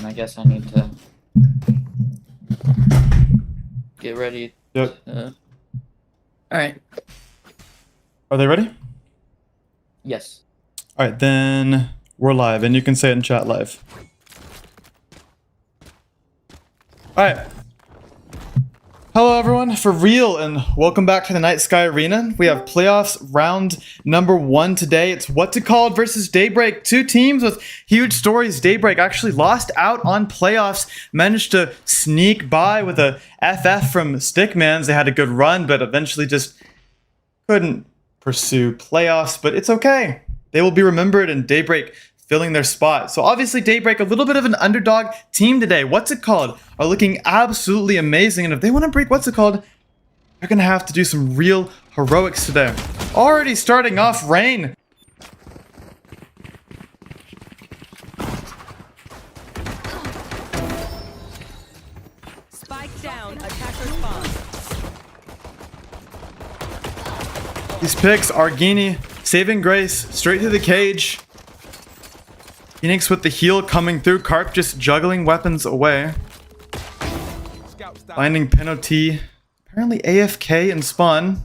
I guess I need to get ready. Yep. Alright. Are they ready? Yes. Alright, then we're live, and you can say it in chat live. Alright. Hello everyone, for real, and welcome back to the Night Sky Arena. We have playoffs round number 1 today. It's What's It Called versus Daybreak. Two teams with huge stories. Daybreak actually lost out on playoffs, managed to sneak by with a FF from Stickmans. They had a good run, but eventually just couldn't pursue playoffs, but it's okay. They will be remembered, and Daybreak filling their spot. So obviously Daybreak, a little bit of an underdog team today. What's It Called are looking absolutely amazing, and if they want to break What's It Called, they're gonna have to do some real heroics today. Already starting off Rain. Spike down, attacker spawn. These picks, Argini, saving grace, straight through the cage. Phoenix with the heal coming through, Carp just juggling weapons away. Finding Penalty, apparently AFK in spawn.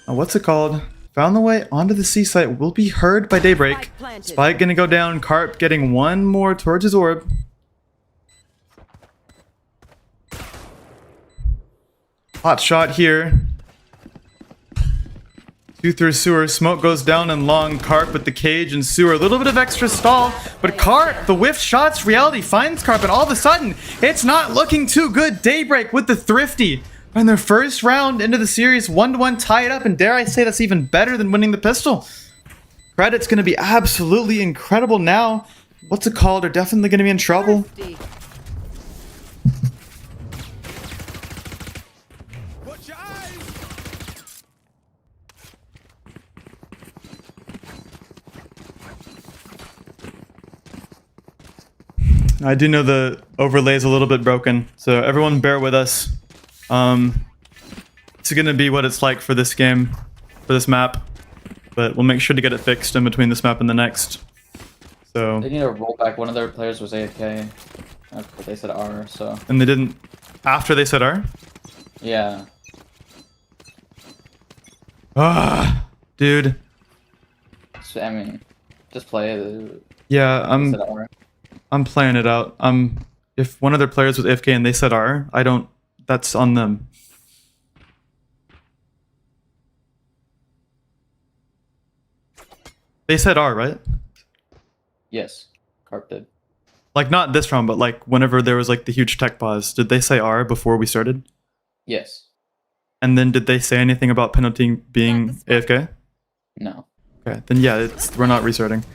Now What's It Called? Found the way onto the C site, will be heard by Daybreak. Spike gonna go down, Carp getting one more towards his orb. Hot shot here. Two through sewer, smoke goes down and long, Carp with the cage and sewer, a little bit of extra stall, but Carp, the whiff shots, reality finds Carp, and all of a sudden, it's not looking too good. Daybreak with the thrifty, and their first round into the series, 1-1 tie it up, and dare I say that's even better than winning the pistol. Credit's gonna be absolutely incredible now. What's It Called? They're definitely gonna be in trouble. I do know the overlay is a little bit broken, so everyone bear with us. It's gonna be what it's like for this game, for this map, but we'll make sure to get it fixed in between this map and the next. So. They need to roll back. One of their players was AFK. But they said R, so. And they didn't. After they said R? Yeah. Ah, dude. So, I mean, just play it. Yeah, They said R. I'm playing it out. If one of their players was AFK and they said R, I don't. That's on them. They said R, right? Yes. Carp did. Like not this round, but like whenever there was like the huge tech pause, did they say R before we started? Yes. And then did they say anything about penalty being AFK? No. Okay, then yeah, we're not restarting.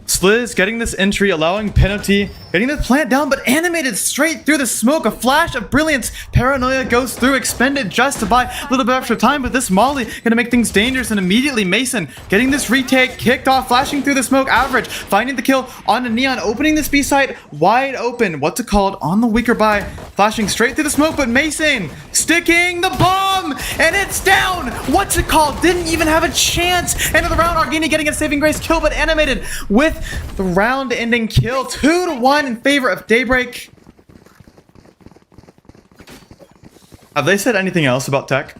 Sliz getting this entry, allowing Penalty, getting the plant down, but animated straight through the smoke. A flash of brilliance. Paranoia goes through, expended just to buy a little bit extra time, but this Molly gonna make things dangerous, and immediately Mason getting this retake, kicked off, flashing through the smoke, average, finding the kill on a Neon, opening this B site wide open. What's It Called on the weaker buy, flashing straight through the smoke, but Mason sticking the bomb, and it's down. What's It Called? Didn't even have a chance. End of the round, Argini getting a saving grace kill, but animated with the round-ending kill. 2-1 in favor of Daybreak. Have they said anything else about tech?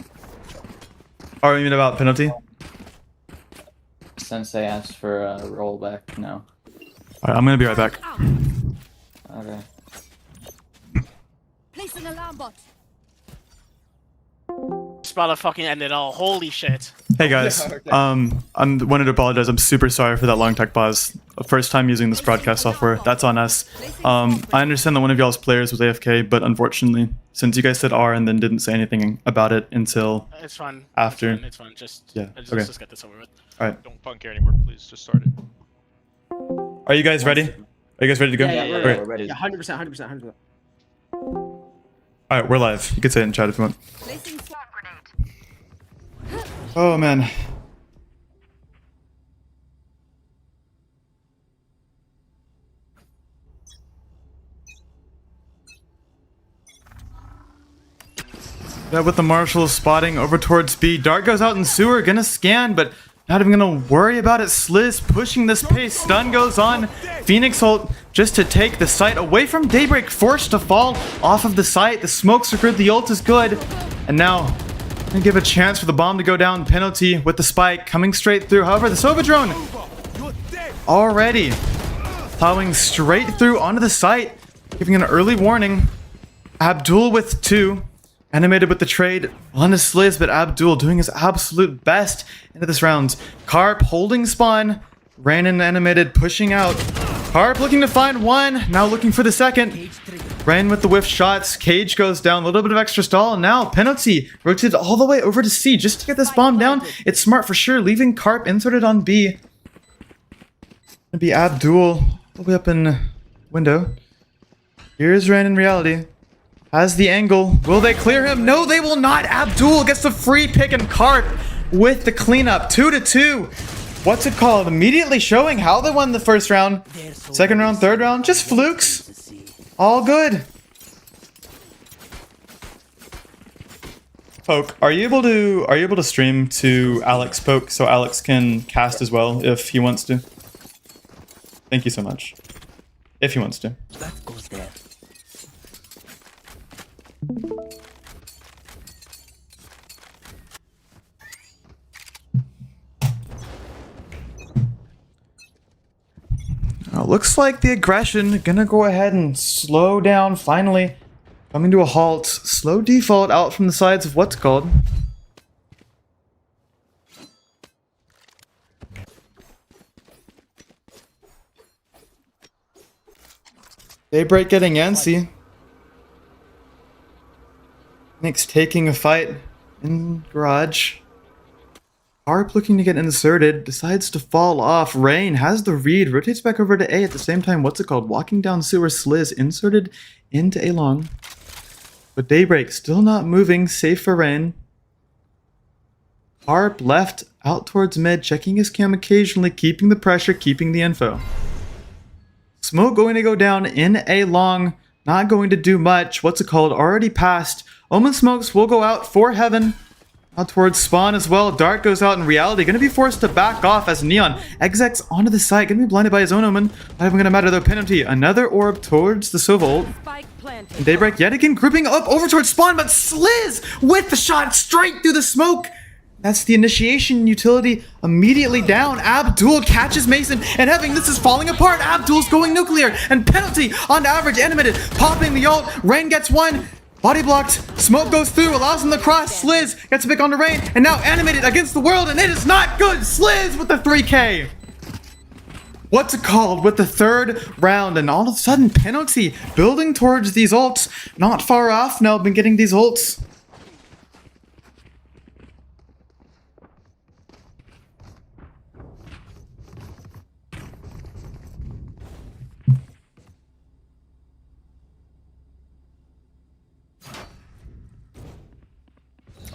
Or even about penalty? Since they asked for a rollback, no. Alright, I'm gonna be right back. Okay. Place an alarm bot. Spotlight fucking ended all. Holy shit. Hey guys, Yeah, okay. I wanted to apologize. I'm super sorry for that long tech pause. First time using this broadcast software. That's on us. I understand that one of y'all's players was AFK, but unfortunately, since you guys said R and then didn't say anything about it until It's fine. after. It's fine. Just Yeah, let's okay. just get this over with. All right, Don't punk here anymore, please. Just start it. are you guys ready? Are you guys ready to go? Yeah, Okay. we're ready. Yeah, 100%, 100%, 100%. All right, we're live. You can say it in chat if you want. Placing swarm grenade. Oh man. Yeah, with the marshals spotting over towards B. Dart goes out in sewer, gonna scan, but Not even gonna worry about it. Sliz pushing this pace. Stun goes on. Phoenix ult just to take the site away from Daybreak. Forced to fall off of the site. The smokes are good. The ult is good. And now, gonna give a chance for the bomb to go down. Penalty with the spike coming straight through. However, the Sova drone already plowing straight through onto the site, giving an early warning. Abdul with 2. Animated with the trade on his Sliz, but Abdul doing his absolute best into this round. Carp holding spawn. Rainin animated pushing out. Carp looking to find one. Now looking for the second. Rain with the whiff shots. Cage goes down. A little bit of extra stall. And now penalty. Rotated all the way over to C just to get this bomb down. It's smart for sure. Leaving Carp inserted on B. Gonna be Abdul all the way up in window. Here's Rain in reality. Has the angle. Will they clear him? No, they will not. Abdul gets the free pick and Carp with the cleanup. 2-2. What's it called? Immediately showing how they won the first round. Second round, third round, just flukes. All good. Poke, are you able to stream to Alex Poke so Alex can cast as well if he wants to? Thank you so much. If he wants to. That goes there. Looks like the aggression gonna go ahead and slow down finally. Coming to a halt. Slow default out from the sides of what's called. Daybreak getting antsy. Nick's taking a fight in garage. Harp looking to get inserted, decides to fall off. Rain has the read, rotates back over to A at the same time. What's it called? Walking down sewer. Sliz inserted into A long. But Daybreak still not moving, safe for Rain. Harp left out towards mid, checking his cam occasionally, keeping the pressure, keeping the info. Smoke going to go down in A long, not going to do much. What's it called? Already passed. Omen smokes will go out for Heaven. Out towards spawn as well. Dart goes out in reality. Going to be forced to back off as Neon execs onto the site. Going to be blinded by his own Omen. Not even going to matter though. Penalty. Another orb towards the Sova ult. And Daybreak yet again grouping up over towards spawn, but Sliz with the shot straight through the smoke. That's the initiation utility immediately down. Abdul catches Mason and Heaven. This is falling apart. Abdul's going nuclear and penalty on average animated. Popping the ult. Rain gets one. Body blocked, smoke goes through, allows him to cross. Sliz gets a pick on the Rain, and now animated against the world, and it is not good. Sliz with the 3K. What's it called? With the third round, and all of a sudden, penalty building towards these ults. Not far off now, been getting these ults.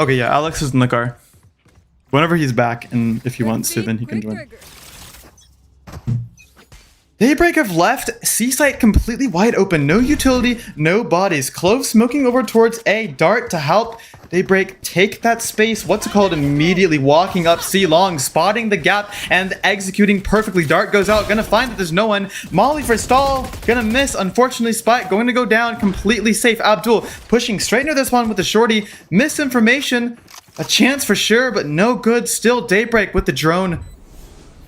Okay, yeah, Alex is in the car. Whenever he's back, and if he wants to, then he can join. Daybreak have left C-site completely wide open. No utility, no bodies. Clove smoking over towards A. Dart to help Daybreak take that space. What's it called? Immediately walking up C long, spotting the gap and executing perfectly. Dart goes out, gonna find that there's no one. Molly for stall, gonna miss. Unfortunately, Spike going to go down completely safe. Abdul pushing straight into this one with the shorty. Misinformation, a chance for sure, but no good. Still Daybreak with the drone.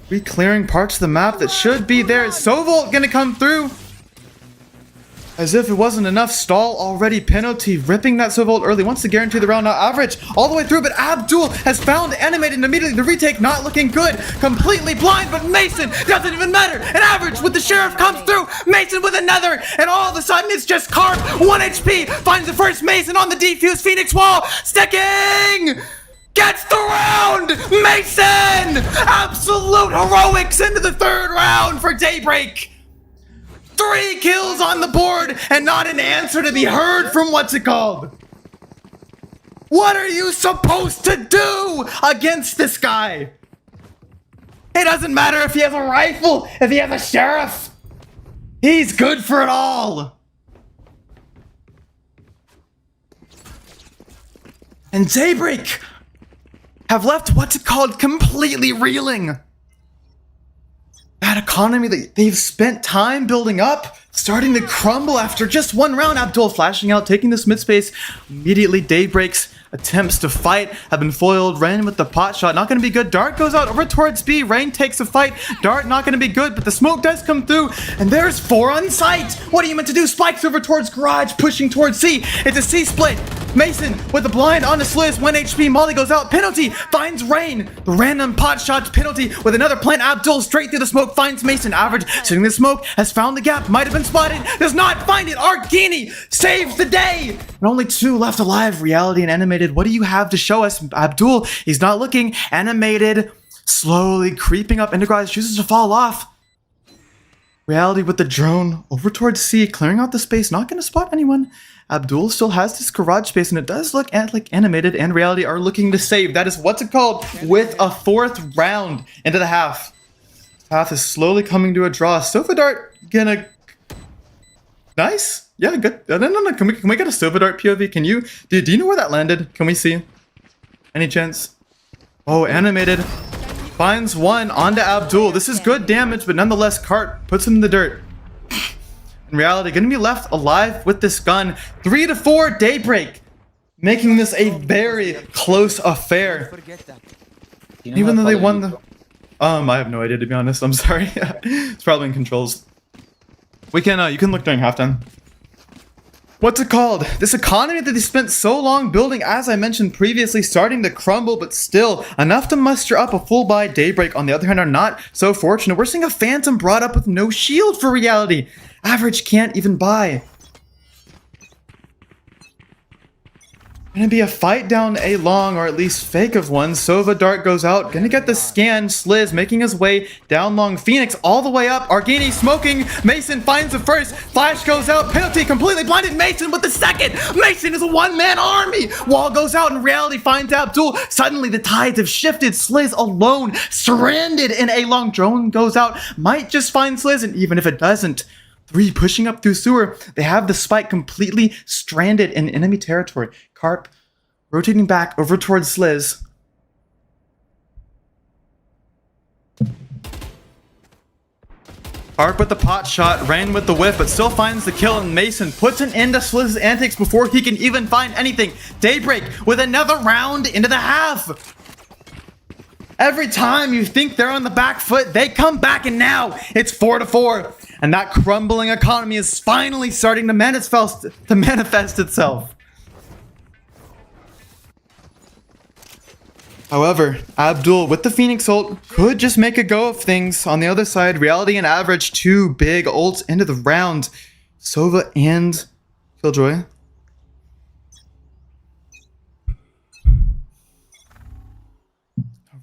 Re-clearing parts of the map that should be there. Sovolt gonna come through. As if it wasn't enough. Stall already. Penalty. Ripping that Sovolt early. Wants to guarantee the round. Now average all the way through. But Abdul has found animated and immediately. The retake not looking good. Completely blind. But Mason doesn't even matter. And average with the sheriff comes through. Mason with another. And all of a sudden it's just Carp. 1 HP. Finds the first Mason on the defuse. Phoenix wall. Sticking. Gets the round! Mason! Absolute heroics into the third round for Daybreak! 3 kills on the board and not an answer to be heard from what's it called? What are you supposed to do against this guy? It doesn't matter if he has a rifle, if he has a sheriff. He's good for it all. And Daybreak have left what's it called completely reeling. That economy that they've spent time building up, starting to crumble after just one round. Abdul flashing out, taking this mid space. Immediately, Daybreak's attempts to fight have been foiled. Rain with the pot shot, not going to be good. Dart goes out over towards B. Rain takes a fight. Dart not going to be good, but the smoke does come through. And there's 4 on site. What are you meant to do? Spikes over towards Garage, pushing towards C. It's a C split. Mason with the blind on the Sliz, 1 HP. Molly goes out. Penalty finds Rain. The random pot shots penalty with another plant. Abdul straight through the smoke finds Mason. Average sitting in the smoke has found the gap. Might have been spotted. Does not find it. Argini saves the day. And only 2 left alive. Reality and animated. What do you have to show us? Abdul, he's not looking. Animated, slowly creeping up. Enterprise chooses to fall off. Reality with the drone over towards C, clearing out the space. Not going to spot anyone. Abdul still has this garage space, and it does look like animated and Reality are looking to save. That is what's it called with a 4th round into the half. Half is slowly coming to a draw. Sofa Dart gonna... Nice. Yeah, good. No. Can we get a Sofa Dart POV? Can you... Do you know where that landed? Can we see? Any chance? Oh, animated. Finds one onto Abdul. This is good damage, but nonetheless, Cart puts him in the dirt. In Reality, gonna be left alive with this gun. 3-4 Daybreak, making this a very close affair. You know Even how though they color won you the... go? I have no idea, to be honest. I'm sorry. It's probably in controls. We can, you can look during halftime. What's it called? This economy that they spent so long building, as I mentioned previously, starting to crumble, but still enough to muster up a full buy. Daybreak, on the other hand, are not so fortunate. We're seeing a Phantom brought up with no shield for Reality. Average can't even buy. Gonna be a fight down A long, or at least fake of one. Sova Dart goes out. Gonna get the scan. Sliz making his way down long. Phoenix all the way up. Argini smoking. Mason finds the first. Flash goes out. Penalty completely blinded. Mason with the second. Mason is a one-man army. Wall goes out and Reality finds Abdul. Suddenly the tides have shifted. Sliz alone. Stranded in A long. Drone goes out. Might just find Sliz, and even if it doesn't, 3 pushing up through sewer. They have the spike completely stranded in enemy territory. Carp rotating back over towards Sliz. Carp with the pot shot, ran with the whiff, but still finds the kill, and Mason puts an end to Sliz's antics before he can even find anything. Daybreak with another round into the half. Every time you think they're on the back foot, they come back, and now it's 4-4. And that crumbling economy is finally starting to manifest itself. However, Abdul with the Phoenix ult could just make a go of things. On the other side, Reality and Average, 2 big ults into the round. Sova and Killjoy.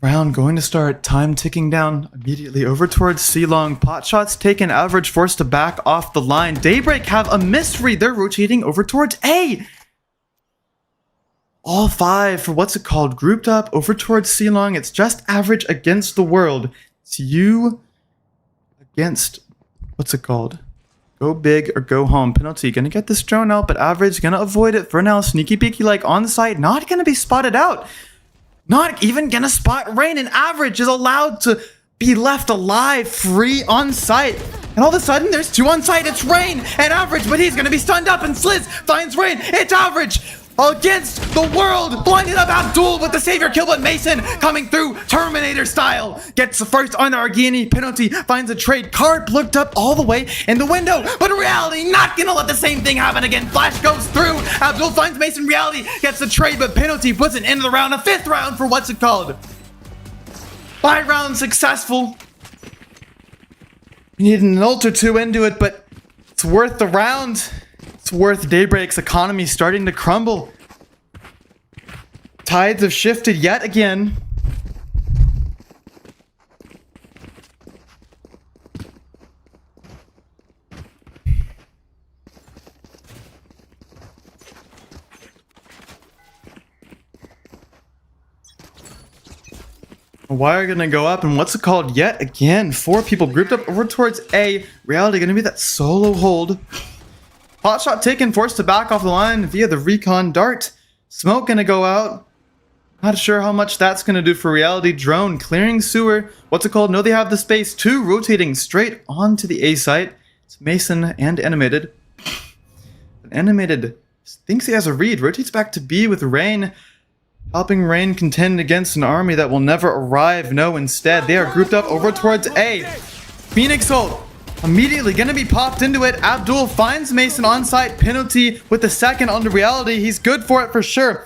Round going to start. Time ticking down immediately over towards C-Long. Pot shots taken. Average forced to back off the line. Daybreak have a misread. They're rotating over towards A. All 5 for what's it called? Grouped up over towards C-Long. It's just Average against the world. It's you against what's it called? Go big or go home. Penalty. Gonna get this drone out, but Average gonna avoid it for now. Sneaky peeky like on the side. Not gonna be spotted out. Not even gonna spot Rain, and Average is allowed to be left alive, free on site. And all of a sudden, there's 2 on site. It's Rain and Average, but he's gonna be stunned up, and Sliz finds Rain. It's Average against the world, blinded up Abdul with the savior kill, but Mason coming through Terminator style. Gets the first on Argini. Penalty finds a trade. Carp looked up all the way in the window, but Reality not gonna let the same thing happen again. Flash goes through. Abdul finds Mason. Reality gets the trade, but Penalty puts it into the round. A 5th round for what's it called? 5 rounds successful. We need an ult or 2 into it, but it's worth the round. It's worth Daybreak's economy starting to crumble. Tides have shifted yet again. A wire gonna go up, and what's it called yet again? 4 people grouped up over towards A. Reality gonna be that solo hold. Hotshot taken, forced to back off the line via the recon dart. Smoke gonna go out. Not sure how much that's going to do for reality. Drone clearing sewer. What's it called? No, they have the space too. Rotating straight onto the A site. It's Mason and Animated. Animated thinks he has a read. Rotates back to B with Rain. Helping Rain contend against an army that will never arrive. No, instead, they are grouped up over towards A. Phoenix ult. Immediately gonna be popped into it. Abdul finds Mason on site. Penalty with the second on the reality. He's good for it for sure.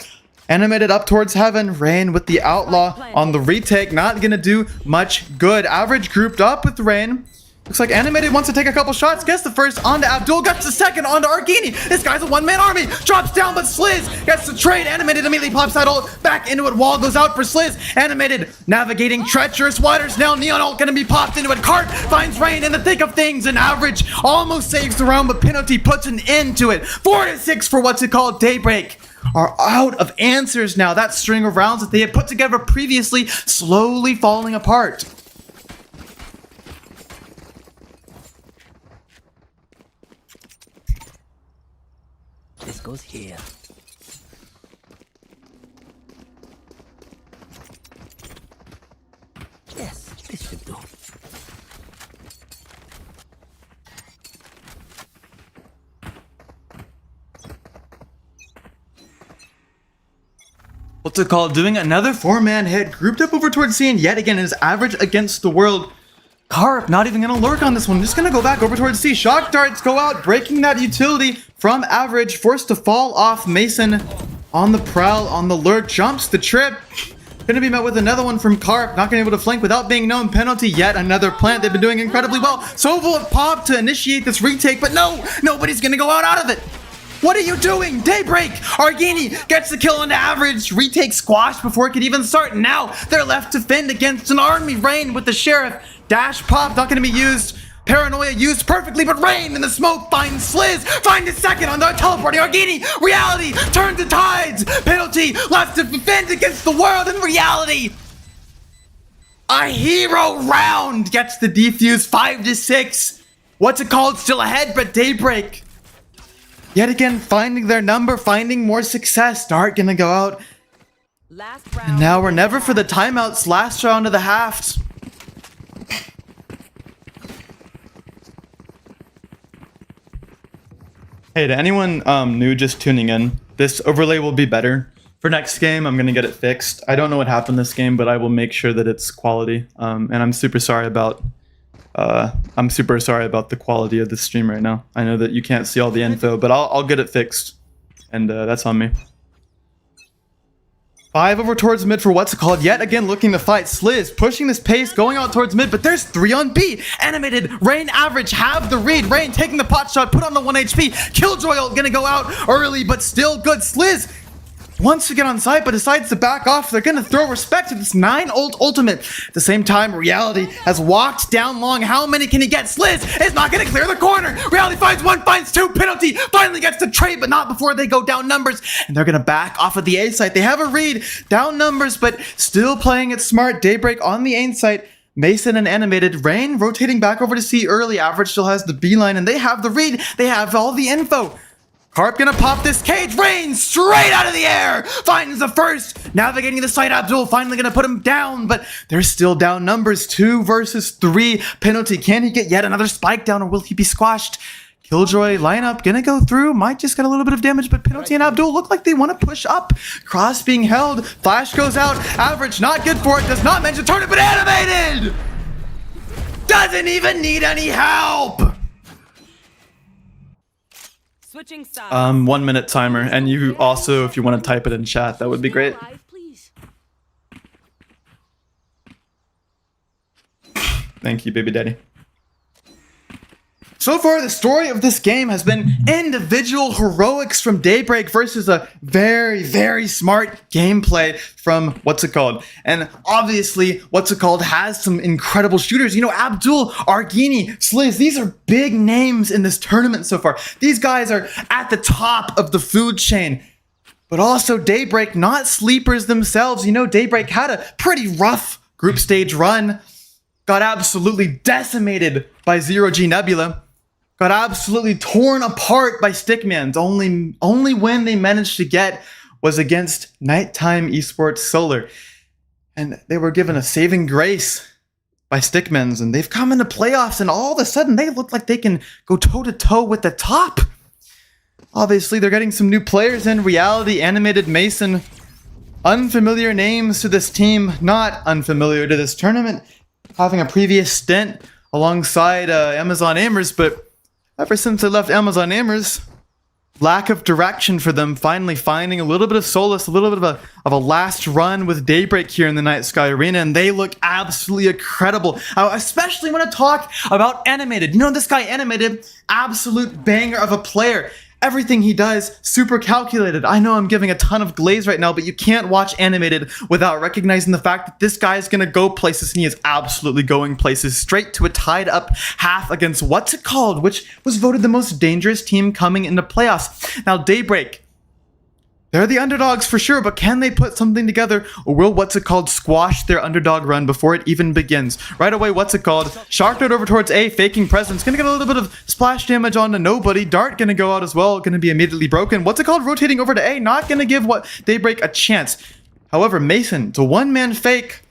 Animated up towards heaven. Rain with the outlaw on the retake. Not gonna do much good. Average grouped up with Rain. Looks like Animated wants to take a couple shots. Gets the first onto Abdul. Gets the second onto Argini. This guy's a one-man army. Drops down, but Sliz gets the trade. Animated immediately pops that ult back into it. Wall goes out for Sliz. Animated navigating treacherous waters. Now Neon ult gonna be popped into it. Cart finds Rain in the thick of things. And Average almost saves the round, but Penalty puts an end to it. 4-6 for what's it called? Daybreak are out of answers now. That string of rounds that they had put together previously slowly falling apart. This goes here. Yes, this should do. What's it called? Doing another 4-man hit. Grouped up over towards C and yet again is Average against the world. Carp not even gonna lurk on this one. Just gonna go back over towards C. Shock darts go out, breaking that utility from Average. Forced to fall off. Mason on the prowl, on the lurk. Jumps the trip. Gonna be met with another one from Carp. Not gonna be able to flank without being known. Penalty, yet another plant. They've been doing incredibly well. Sovol have popped to initiate this retake, but no! Nobody's gonna go out of it! What are you doing? Daybreak! Argini gets the kill on Average. Retake squashed before it could even start. Now they're left to fend against an army. Rain with the Sheriff. Dash pop, not gonna be used. Paranoia used perfectly, but Rain in the smoke finds Sliz. Find a second on the teleporting Argini. Reality turns the tides. Penalty left to defend against the world in reality. A hero round gets the defuse. 5-6. What's it called? Still ahead, but Daybreak yet again finding their number, finding more success. Dart gonna go out. Last round. And now we're never for the timeouts. Last round of the halves. Hey, to anyone new just tuning in, this overlay will be better. For next game, I'm gonna get it fixed. I don't know what happened this game, but I will make sure that it's quality. And I'm super sorry about the quality of the stream right now. I know that you can't see all the info, but I'll get it fixed. And that's on me. 5 over towards mid for what's it called? Yet again looking to fight. Sliz pushing this pace, going out towards mid, but there's 3 on B. Animated, Rain Average have the read. Rain taking the pot shot, put on the 1 HP. Killjoy ult gonna go out early, but still good. Sliz wants to get on site, but decides to back off. They're gonna throw respect to this 9 ult ultimate. At the same time, Reality has walked down long. How many can he get? Sliz is not gonna clear the corner. Reality finds 1, finds 2. Penalty finally gets the trade, but not before they go down numbers. And they're gonna back off of the A site. They have a read, down numbers, but still playing it smart. Daybreak on the A site. Mason and Animated. Rain rotating back over to C early. Average still has the B line, and they have the read. They have all the info. Carp gonna pop this cage. Rain straight out of the air. Finds the first. Navigating the site. Abdul finally gonna put him down, but they're still down numbers. 2 versus 3. Penalty. Can he get yet another spike down, or will he be squashed? Killjoy lineup gonna go through. Might just get a little bit of damage, but Penalty and Abdul look like they want to push up. Cross being held. Flash goes out. Average not good for it. Does not mention turn it, but Animated doesn't even need any help. Switching sides. 1 minute timer, and you also, if you want to type it in chat, that would be great. Thank you, baby daddy. So far, the story of this game has been individual heroics from Daybreak versus a very, very smart gameplay from what's it called. And obviously, what's it called has some incredible shooters. You know, Abdul, Argini, Sliz, these are big names in this tournament so far. These guys are at the top of the food chain. But also Daybreak, not sleepers themselves. You know, Daybreak had a pretty rough group stage run. Got absolutely decimated by Zero G Nebula. Got absolutely torn apart by Stickmans. Only when they managed to get was against Nighttime Esports Solar. And they were given a saving grace by Stickmans, and they've come into playoffs, and all of a sudden they look like they can go toe-to-toe with the top. Obviously, they're getting some new players in. Reality, Animated, Mason. Unfamiliar names to this team, not unfamiliar to this tournament. Having a previous stint alongside Amazon Amers, but ever since they left Amazon Amers, lack of direction for them, finally finding a little bit of solace, a little bit of a last run with Daybreak here in the Night Sky Arena, and they look absolutely incredible. Especially when I talk about Animated. You know, this guy Animated, absolute banger of a player. Everything he does, super calculated. I know I'm giving a ton of glaze right now, but you can't watch Animated without recognizing the fact that this guy is going to go places, and he is absolutely going places. Straight to a tied up half against what's it called, which was voted the most dangerous team coming into playoffs. Now, Daybreak, they're the underdogs for sure, but can they put something together, or will what's it called squash their underdog run before it even begins? Right away, what's it called? Shark Dart over towards A, faking presence. Gonna get a little bit of splash damage onto nobody. Dart gonna go out as well, gonna be immediately broken. What's it called? Rotating over to A, not gonna give what Daybreak a chance. However, Mason, it's a one-man fake.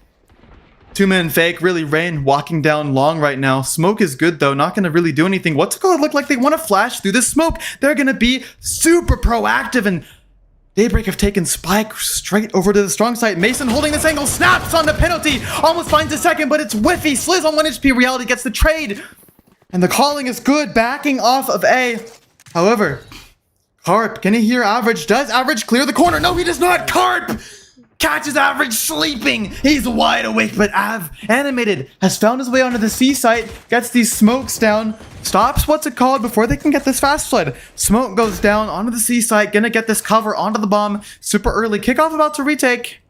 Two-man fake, really Rain walking down long right now. Smoke is good though, not gonna really do anything. What's it called? Look like they wanna flash through the smoke. They're gonna be super proactive, and Daybreak have taken Spike straight over to the strong side. Mason holding this angle, snaps on the penalty, almost finds a second, but it's whiffy. Sliz on 1 HP, Reality gets the trade. And the calling is good, backing off of A. However, Carp, can he hear Average? Does Average clear the corner? No, he does not. Carp catches Average sleeping. He's wide awake, but Animated has found his way onto the C site, gets these smokes down, stops what's it called before they can get this fast flood. Smoke goes down onto the C site, gonna get this cover onto the bomb super early. Kickoff about to retake.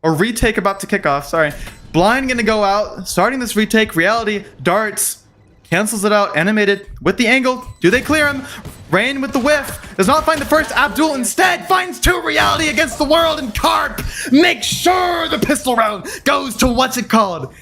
Or retake about to kick off, sorry. Blind gonna go out, starting this retake. Reality, darts, cancels it out. Animated with the angle. Do they clear him? Rain with the whiff. Does not find the first. Abdul instead finds 2. Reality against the world, and Carp makes sure the pistol round goes to what's it called.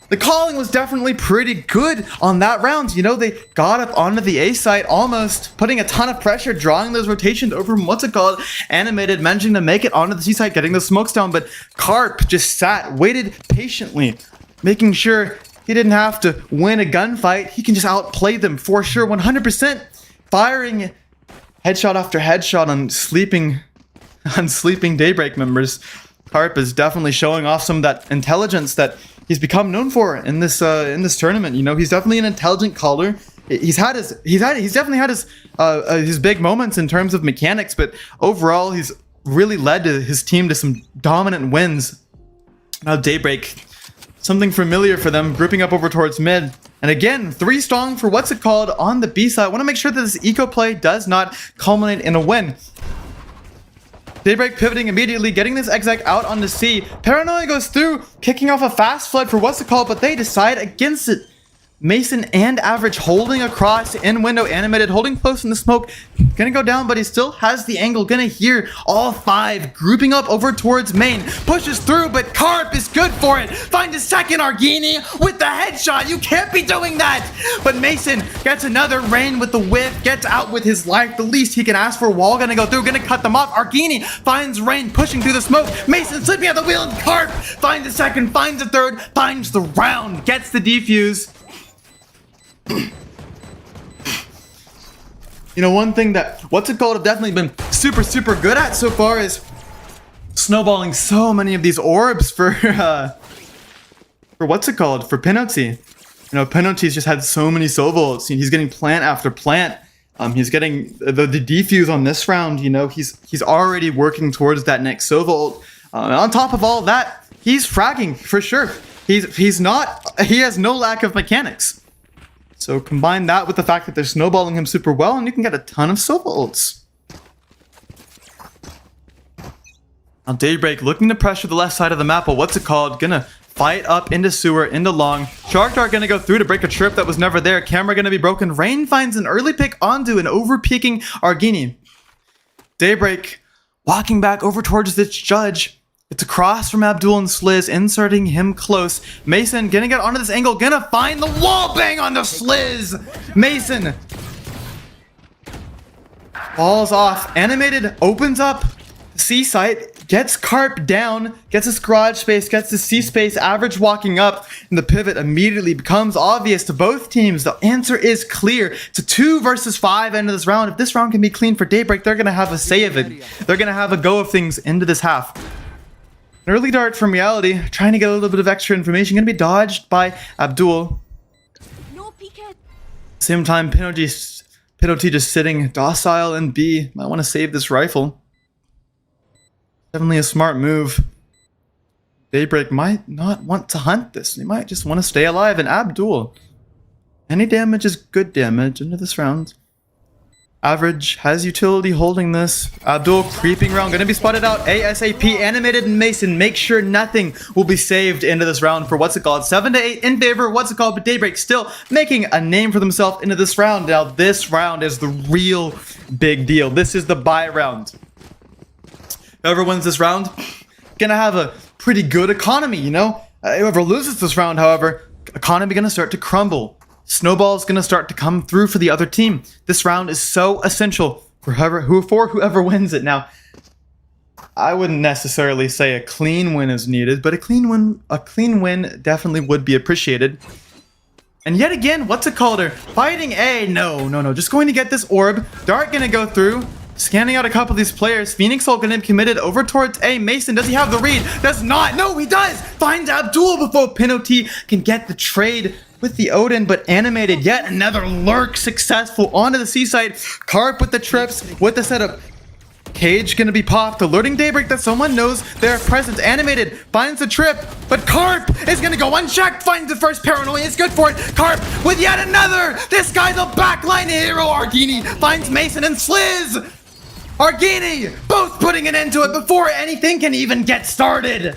The calling was definitely pretty good on that round. You know, they got up onto the A site almost, putting a ton of pressure, drawing those rotations over from what's it called. Animated, managing to make it onto the C site, getting the smokes down, but Carp just sat, waited patiently, making sure he didn't have to win a gunfight. He can just outplay them for sure, 100%. Firing headshot after headshot on sleeping Daybreak members. Carp is definitely showing off some of that intelligence that he's become known for in this tournament. You know, he's definitely an intelligent caller. He's definitely had his big moments in terms of mechanics, but overall he's really led to his team to some dominant wins. Now Daybreak, something familiar for them, grouping up over towards mid. And again, 3 strong for what's it called on the B side. I want to make sure that this eco play does not culminate in a win. Daybreak pivoting immediately, getting this exec out on the C. Paranoia goes through, kicking off a fast flood for what's it called, but they decide against it. Mason and Average holding across in window. Animated, holding close in the smoke. Gonna go down, but he still has the angle. Gonna hear all 5 grouping up over towards main. Pushes through, but Carp is good for it. Finds a second Argini with the headshot. You can't be doing that. But Mason gets another Rain with the whiff. Gets out with his life. The least he can ask for. Wall gonna go through. Gonna cut them off. Argini finds Rain pushing through the smoke. Mason slipping at the wheel, and Carp finds a second, finds a third, finds the round. Gets the defuse. You know, one thing that what's it called have definitely been super good at so far is snowballing so many of these orbs for what's it called, for penalty. You know, penalty's just had so many Sovolts. He's getting plant after plant. He's getting the defuse on this round. You know, he's already working towards that next Sovolt. And on top of all that, he's fragging for sure. He has no lack of mechanics. So combine that with the fact that they're snowballing him super well, and you can get a ton of Sovolts. Now Daybreak looking to pressure the left side of the map, but what's it called? Gonna fight up into sewer, into long. Shark Dart gonna go through to break a trip that was never there. Camera gonna be broken. Rain finds an early pick onto an over-peeking Argini. Daybreak walking back over towards this judge. It's across from Abdul and Sliz, inserting him close. Mason gonna get onto this angle, gonna find the wall bang on the Sliz. Mason falls off. Animated opens up the C site, gets Carp down, gets his garage space, gets his C space, Average walking up, and the pivot immediately becomes obvious to both teams. The answer is clear. It's a 2 versus 5 end of this round. If this round can be clean for Daybreak, they're going to have a say of it. They're going to have a go of things into this half. An early dart from Reality, trying to get a little bit of extra information, going to be dodged by Abdul. Same time, Penalty just sitting docile in B. Might want to save this rifle. Definitely a smart move. Daybreak might not want to hunt this. He might just want to stay alive. And Abdul, any damage is good damage into this round. Average has utility holding this. Abdul creeping around, gonna be spotted out ASAP. Animated and Mason make sure nothing will be saved into this round for what's it called 7 to 8 in favor. What's it called? But Daybreak still making a name for themselves into this round. Now this round is the real big deal. This is the buy round. Whoever wins this round gonna have a pretty good economy, you know. Whoever loses this round, however, economy gonna start to crumble. Snowball's gonna start to come through for the other team. This round is so essential for whoever wins it. Now, I wouldn't necessarily say a clean win is needed, but a clean win definitely would be appreciated. And yet again, what's it called? Fighting A? No. Just going to get this orb. Dart gonna go through. Scanning out a couple of these players. Phoenix Hulk gonna be committed over towards A. Mason, does he have the read? Does not. No, he does. Finds Abdul before Penalty can get the trade with the Odin, but Animated, yet another lurk successful onto the C site. Carp with the trips, with the setup. Cage gonna be popped, alerting Daybreak that someone knows their presence. Animated finds the trip, but Carp is gonna go unchecked, finds the first paranoia, is good for it. Carp with yet another. This guy, the backline hero, Argini, finds Mason and Sliz. Argini, both putting an end to it before anything can even get started.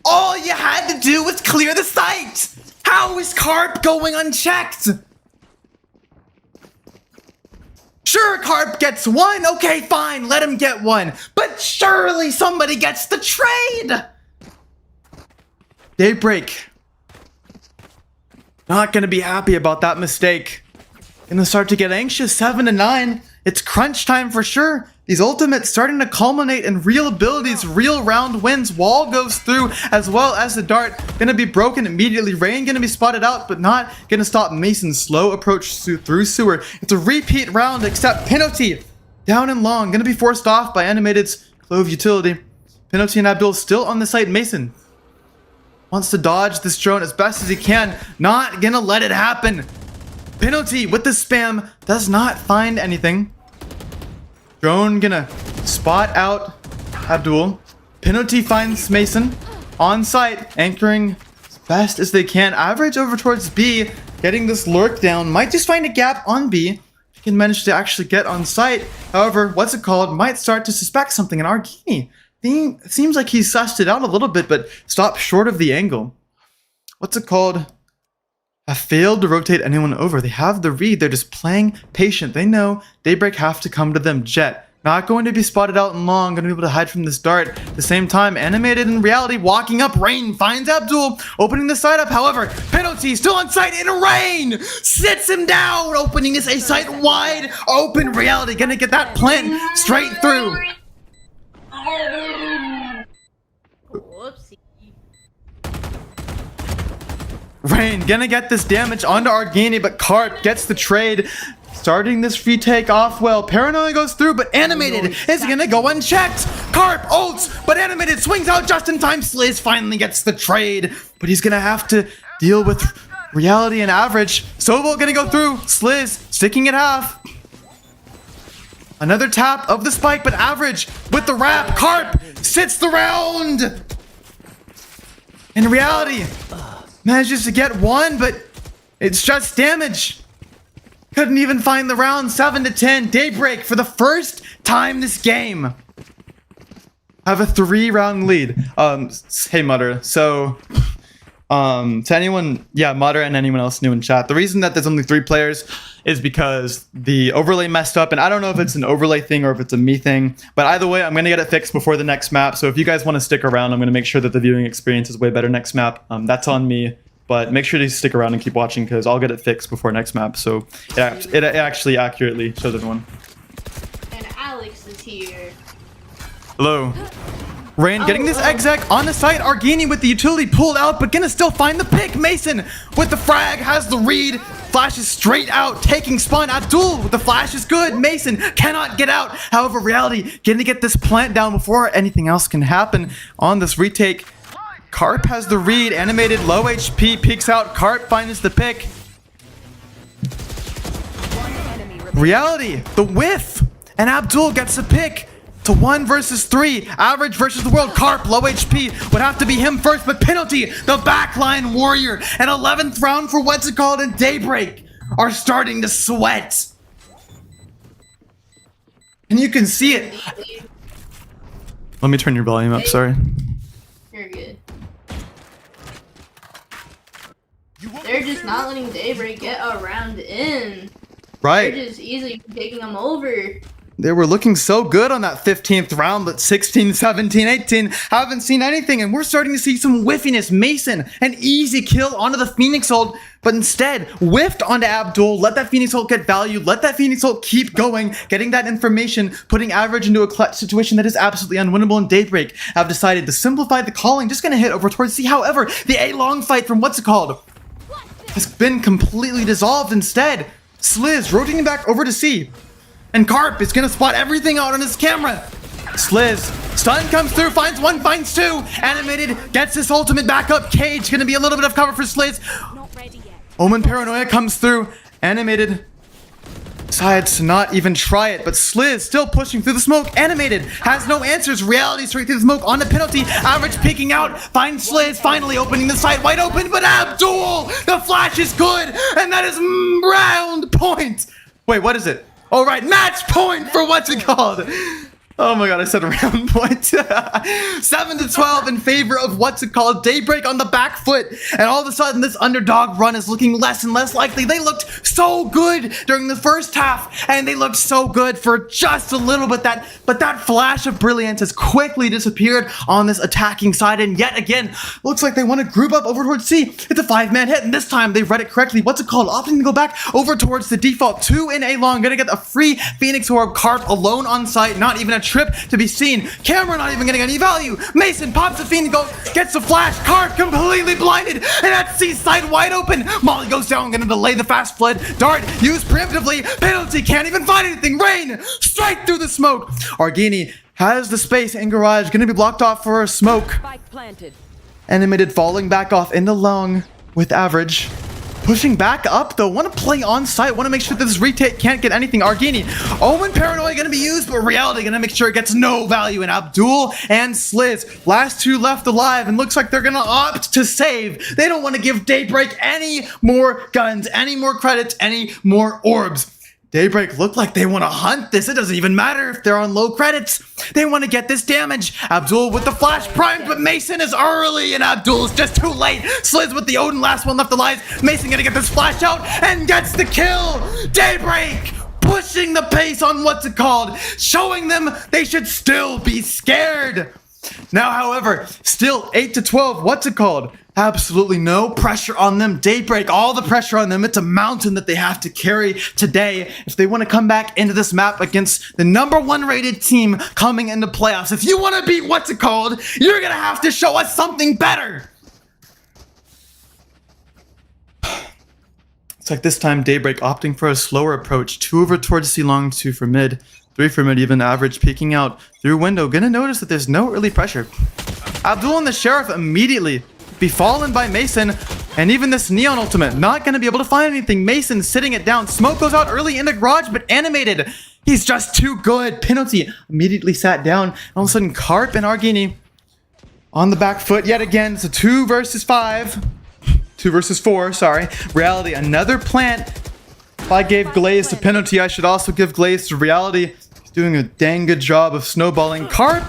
All you had to do was clear the site! How is Carp going unchecked? Sure, Carp gets one. Okay, fine, let him get one. But surely somebody gets the trade! Daybreak. Not gonna be happy about that mistake. Gonna start to get anxious. 7 to 9. It's crunch time for sure. These ultimates starting to culminate in real abilities, real round wins. Wall goes through as well as the dart. Gonna be broken immediately. Rain gonna be spotted out, but not gonna stop Mason's slow approach through sewer. It's a repeat round, except Penalty down and long. Gonna be forced off by Animated's Clove utility. Penalty and Abdul still on the site. Mason wants to dodge this drone as best as he can. Not gonna let it happen. Penalty with the spam does not find anything. Drone gonna spot out Abdul. Penalty finds Mason on site, anchoring as best as they can. Average over towards B, getting this lurk down. Might just find a gap on B. He can manage to actually get on site. However, what's it called? Might start to suspect something in Argini. Seems like he sussed it out a little bit, but stopped short of the angle. What's it called? Have failed to rotate anyone over. They have the read. They're just playing patient. They know Daybreak have to come to them. Jet not going to be spotted out in long. Going to be able to hide from this dart. At the same time, Animated in Reality walking up. Rain finds Abdul, opening the side up. However, Penalty still on site in Rain sits him down, opening this A site wide open. Reality gonna get that plant straight through. Rain gonna get this damage onto Argini, but Carp gets the trade. Starting this retake off well. Paranoia goes through, but Animated is gonna go unchecked. Carp ults, but Animated swings out just in time. Sliz finally gets the trade, but he's gonna have to deal with Reality and Average. Sobo gonna go through. Sliz sticking at half. Another tap of the spike, but Average with the wrap. Carp sits the round. In Reality, manages to get one, but it's just damage. Couldn't even find the round. 7 to 10. Daybreak for the first time this game have a 3-round lead. Hey Mutter. So to anyone, yeah, Mutter and anyone else new in chat, the reason that there's only 3 players is because the overlay messed up, and I don't know if it's an overlay thing or if it's a me thing, but either way, I'm gonna get it fixed before the next map. So if you guys want to stick around, I'm gonna make sure that the viewing experience is way better next map. That's on me. But make sure to stick around and keep watching because I'll get it fixed before next map. So it actually accurately shows everyone. And Alex is here. Hello. Rain getting this exec on the site. Argini with the utility pulled out, but gonna still find the pick. Mason with the frag has the read. Flashes straight out, taking spawn. Abdul with the flash is good. Mason cannot get out. However, Reality getting to get this plant down before anything else can happen on this retake. Carp has the read. Animated low HP peeks out. Carp finds the pick. Reality the whiff, and Abdul gets the pick. To 1 versus 3, average versus the world. Carp, low HP, would have to be him first, but penalty, the backline warrior. An 11th round for what's it called, and Daybreak are starting to sweat. And you can see it. Let me turn your volume up, sorry. You're good. They're just not letting Daybreak get a round in. Right. They're just easily taking them over. They were looking so good on that 15th round, but 16, 17, 18, haven't seen anything, and we're starting to see some whiffiness. Mason, an easy kill onto the Phoenix ult, but instead whiffed onto Abdul. Let that Phoenix ult get value, let that Phoenix ult keep going, getting that information, putting average into a clutch situation that is absolutely unwinnable. In Daybreak have decided to simplify the calling, just gonna hit over towards C. However, the A-long fight from what's it called has been completely dissolved. Instead, Sliz rotating back over to C. And Carp is gonna spot everything out on his camera. Sliz, stun comes through, finds one, finds two. Animated, gets his ultimate back up. Cage, gonna be a little bit of cover for Sliz. Omen Paranoia comes through. Animated decides to not even try it, but Sliz still pushing through the smoke. Animated has no answers. Reality straight through the smoke on the penalty. Average peeking out, finds Sliz, finally opening the site wide open, but Abdul, the flash is good, and that is round point. Wait, what is it? All right, match point for what's it called? Oh my god, I said round point. 7-12 in favor of what's it called? Daybreak on the back foot. And all of a sudden, this underdog run is looking less and less likely. They looked so good during the first half, and they looked so good for just a little bit. But that flash of brilliance has quickly disappeared on this attacking side. And yet again, looks like they want to group up over towards C. It's a 5-man hit, and this time they read it correctly. What's it called? Opting to go back over towards the default 2 in A-long. Gonna get a free Phoenix Orb. Carp alone on site, not even a trip to be seen. Camera not even getting any value. Mason pops a Phoenix, gets the flash. Carp completely blinded, and that C side wide open. Molly goes down, gonna delay the fast flood. Dart used preemptively. Penalty, can't even find anything. Rain straight through the smoke. Argini has the space in garage, gonna be blocked off for a smoke. Spike planted. Animated falling back off into long with average. Pushing back up though, want to play on site, want to make sure that this retake can't get anything. Argini, Omen Paranoia gonna be used, but Reality gonna make sure it gets no value. And Abdul and Sliz, last two left alive, and looks like they're gonna opt to save. They don't want to give Daybreak any more guns, any more credits, any more orbs. Daybreak look like they want to hunt this. It doesn't even matter if they're on low credits. They want to get this damage. Abdul with the flash primed, but Mason is early, and Abdul's just too late. Sliz with the Odin, last one left alive. Mason gonna get this flash out and gets the kill. Daybreak pushing the pace on what's it called, showing them they should still be scared. Now, however, still 8-12. What's it called? Absolutely no pressure on them. Daybreak, all the pressure on them. It's a mountain that they have to carry today if they want to come back into this map against the #1 rated team coming into playoffs. If you want to beat what's it called, you're going to have to show us something better. It's like this time Daybreak opting for a slower approach. 2 over towards C long, 2 for mid. 3 for mid, even average, peeking out through window. Gonna notice that there's no early pressure. Abdul and the Sheriff immediately befallen by Mason, and even this Neon ultimate not gonna be able to find anything. Mason sitting it down. Smoke goes out early in the garage, but Animated, he's just too good. Penalty immediately sat down. All of a sudden, Carp and Argini on the back foot yet again. It's a 2 versus 5. 2 versus 4, sorry. Reality, another plant. If I gave Glaze to Penalty, I should also give Glaze to Reality. He's doing a dang good job of snowballing. Carp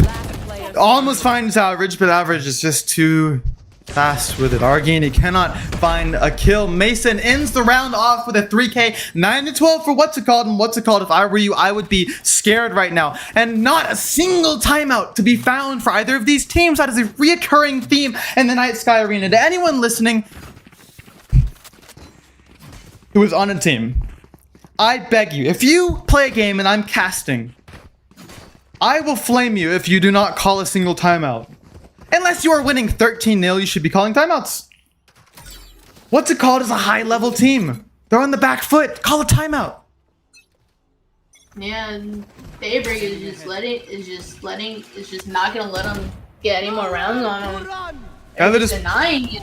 almost finds average, but average is just too fast with it. Argini cannot find a kill. Mason ends the round off with a 3K. 9-12 for what's it called, and what's it called. If I were you, I would be scared right now. And not a single timeout to be found for either of these teams. That is a reoccurring theme in the Night Sky Arena. To anyone listening, who is on a team, I beg you, if you play a game and I'm casting, I will flame you if you do not call a single timeout. Unless you are winning 13-0, you should be calling timeouts. What's it called as a high-level team? They're on the back foot. Call a timeout. Yeah, and Daybreak is just not gonna let them get any more rounds on him. Yeah, they're just denying it.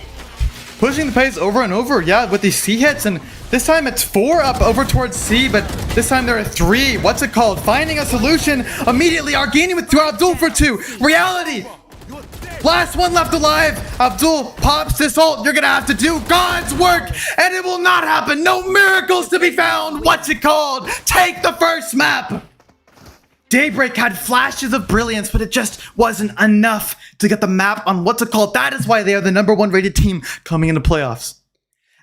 pushing the pace over and over, yeah, with these C hits, and this time it's 4 up over towards C, but this time there are 3. What's it called? Finding a solution immediately. Argini with 2, Abdul for 2. Reality. Last one left alive. Abdul pops this ult. You're gonna have to do God's work, and it will not happen. No miracles to be found. What's it called? Take the first map. Daybreak had flashes of brilliance, but it just wasn't enough to get the map on what's it called. That is why they are the #1 rated team coming into playoffs.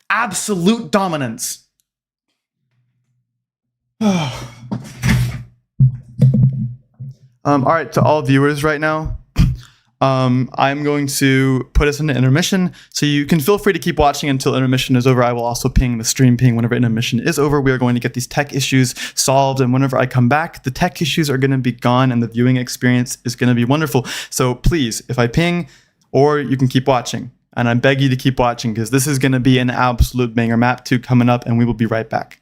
Absolute dominance. All right, to all viewers right now, I'm going to put us into intermission, so you can feel free to keep watching until intermission is over. I will also ping the stream ping whenever intermission is over. We are going to get these tech issues solved, and whenever I come back, the tech issues are going to be gone, and the viewing experience is going to be wonderful. So please, if I ping, or you can keep watching, and I beg you to keep watching, because this is going to be an absolute banger. Map 2 coming up, and we will be right back.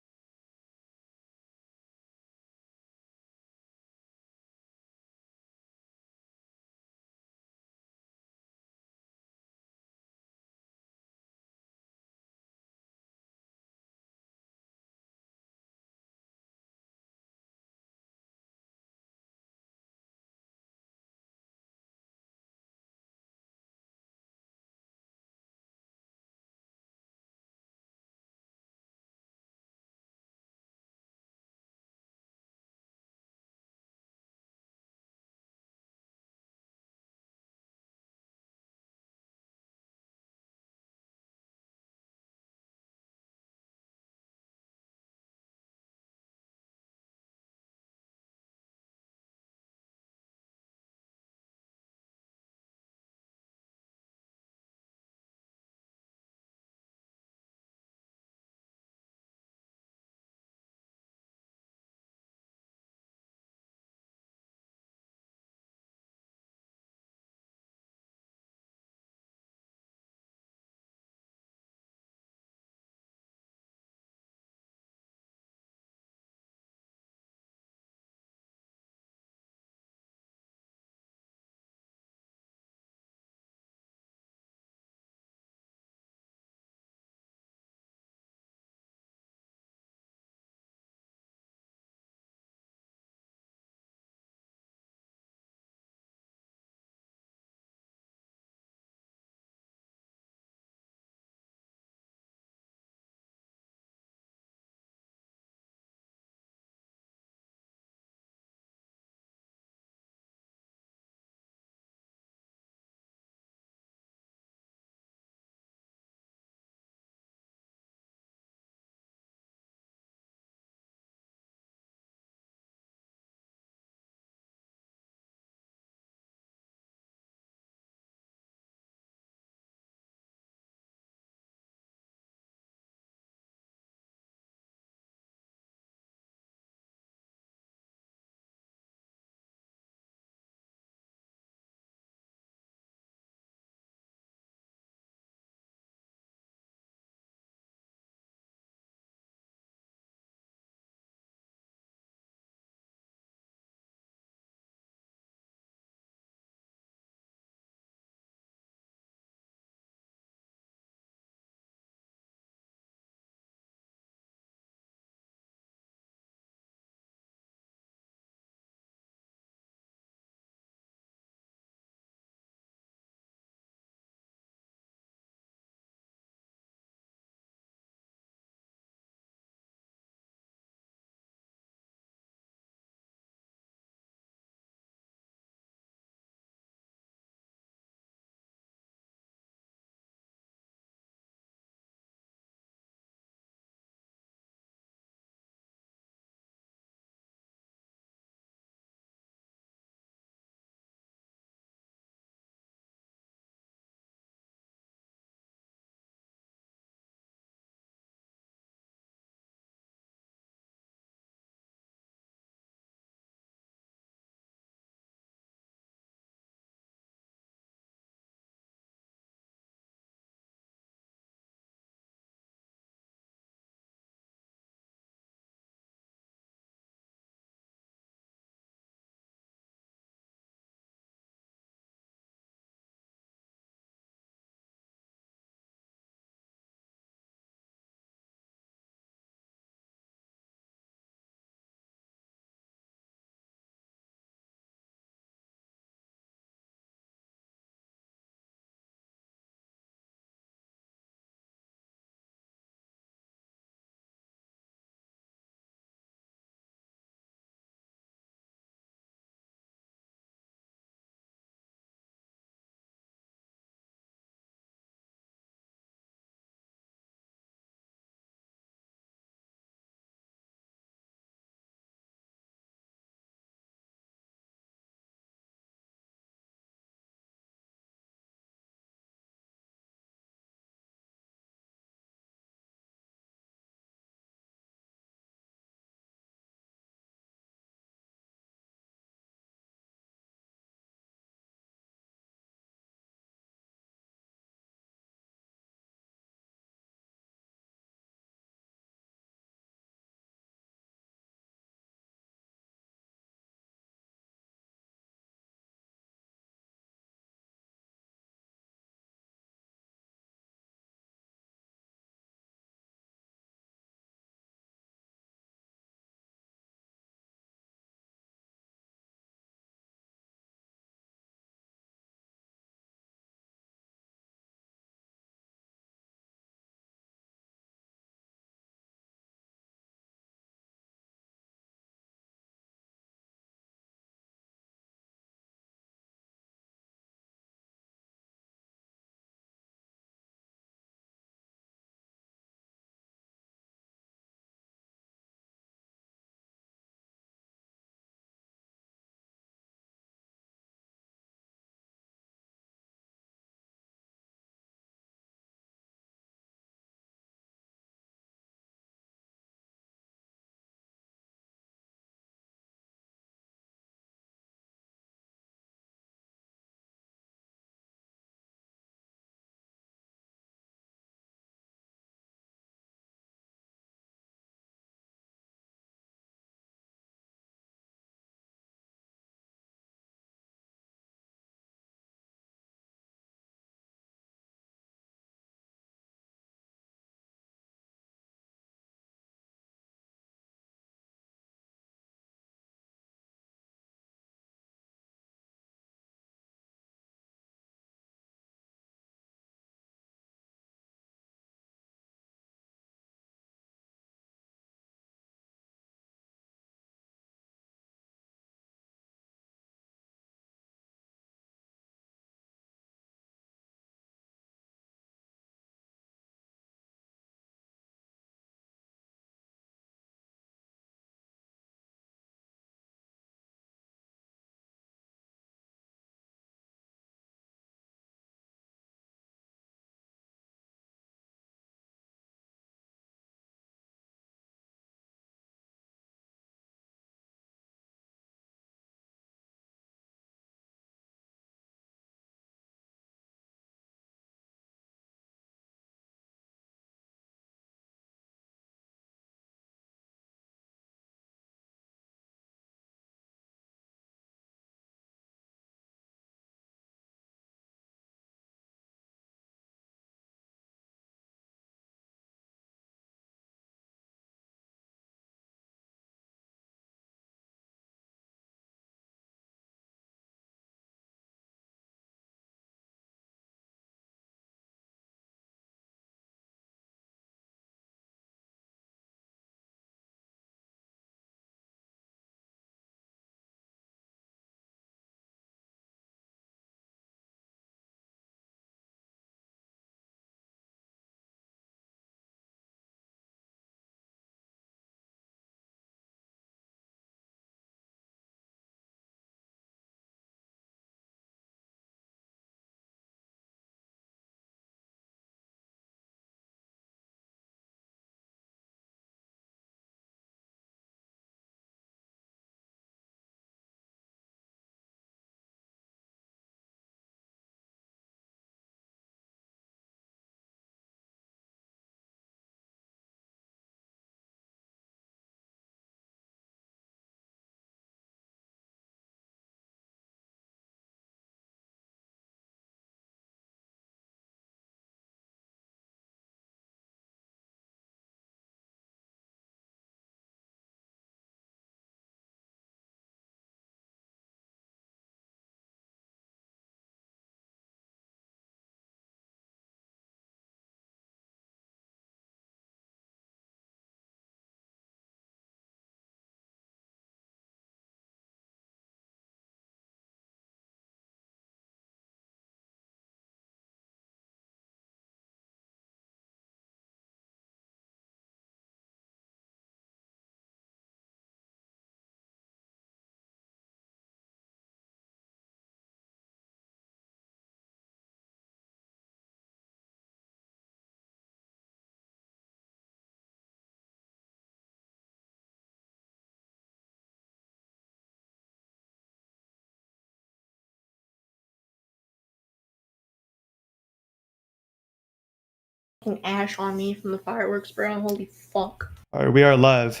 fucking ash on me from the fireworks, bro. Holy fuck. Alright, we are live.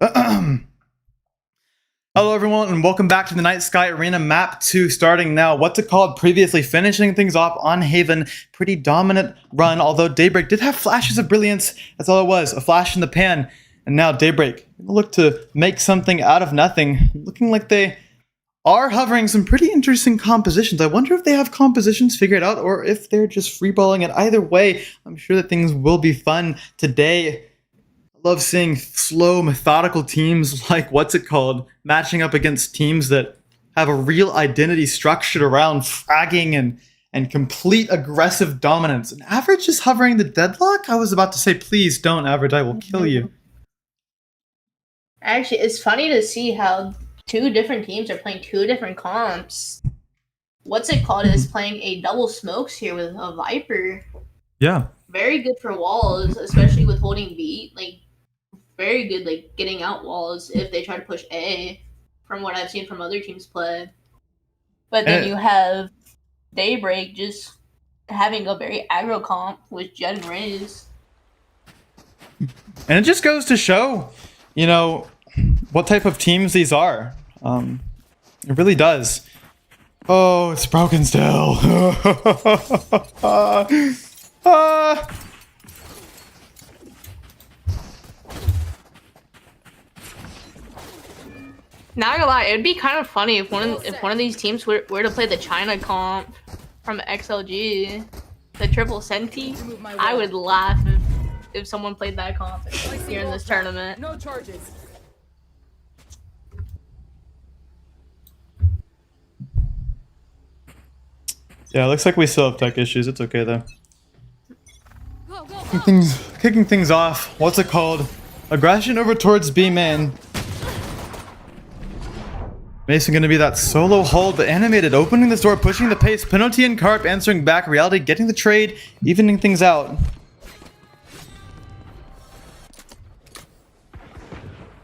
Hello everyone and welcome back to the Night Sky Arena Map 2 starting now. What's it called? Previously finishing things off on Haven. Pretty dominant run, although Daybreak did have flashes of brilliance. That's all it was, a flash in the pan. And now Daybreak look to make something out of nothing. Looking like they are hovering some pretty interesting compositions. I wonder if they have compositions figured out or if they're just freeballing it. Either way, I'm sure that things will be fun today. Love seeing slow, methodical teams like what's it called, matching up against teams that have a real identity structured around fragging and complete aggressive dominance. And Average is hovering the deadlock? I was about to say, please don't, Average, I will kill you. Actually, it's funny to see how two different teams are playing two different comps. What's it called is playing a double smokes here with a Viper. Yeah. Very good for walls, especially with holding B. Like, very good, like, getting out walls if they try to push A, from what I've seen from other teams play. But then you have Daybreak just having a very aggro comp with Jett and Raze. And it just goes to show, you know, what type of teams these are. It really does. Oh, it's broken still. Not gonna lie, it'd be kind of funny if one of these teams were to play the China comp from XLG, the triple Senti. I would laugh if someone played that comp here in this tournament. No charges. Yeah, looks like we still have tech issues. It's okay though. Go, go, go. Kicking things off. What's it called? Aggression over towards B main. Mason gonna be that solo hold, but animated, opening this door, pushing the pace. Penalty and Carp answering back. Reality getting the trade, evening things out.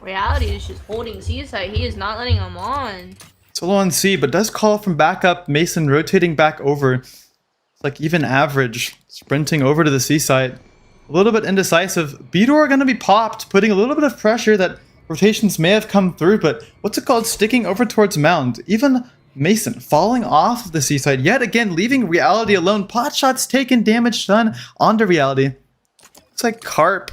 Reality is just holding Seaside. He is not letting him on. Solo on C, but does call from back up. Mason rotating back over. It's like even Average sprinting over to the C site. A little bit indecisive. B-door gonna be popped, putting a little bit of pressure that rotations may have come through, but what's it called? Sticking over towards Mound. Even Mason falling off of the C side yet again, leaving Reality alone. Pot shots taken, damage done onto Reality. Looks like Carp